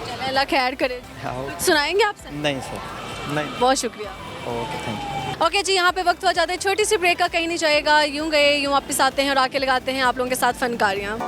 चले, अल्लाह खैर करे। कुछ सुनाएंगे आप सर? नहीं सर, नहीं। बहुत शुक्रिया। Okay, thank you. ओके जी, यहाँ पे वक्त हो जाता है, छोटी सी ब्रेक का, कहीं नहीं जाएगा, यूँ गए यूँ वापस आते हैं और आके लगाते हैं आप लोगों के साथ फनकारियाँ।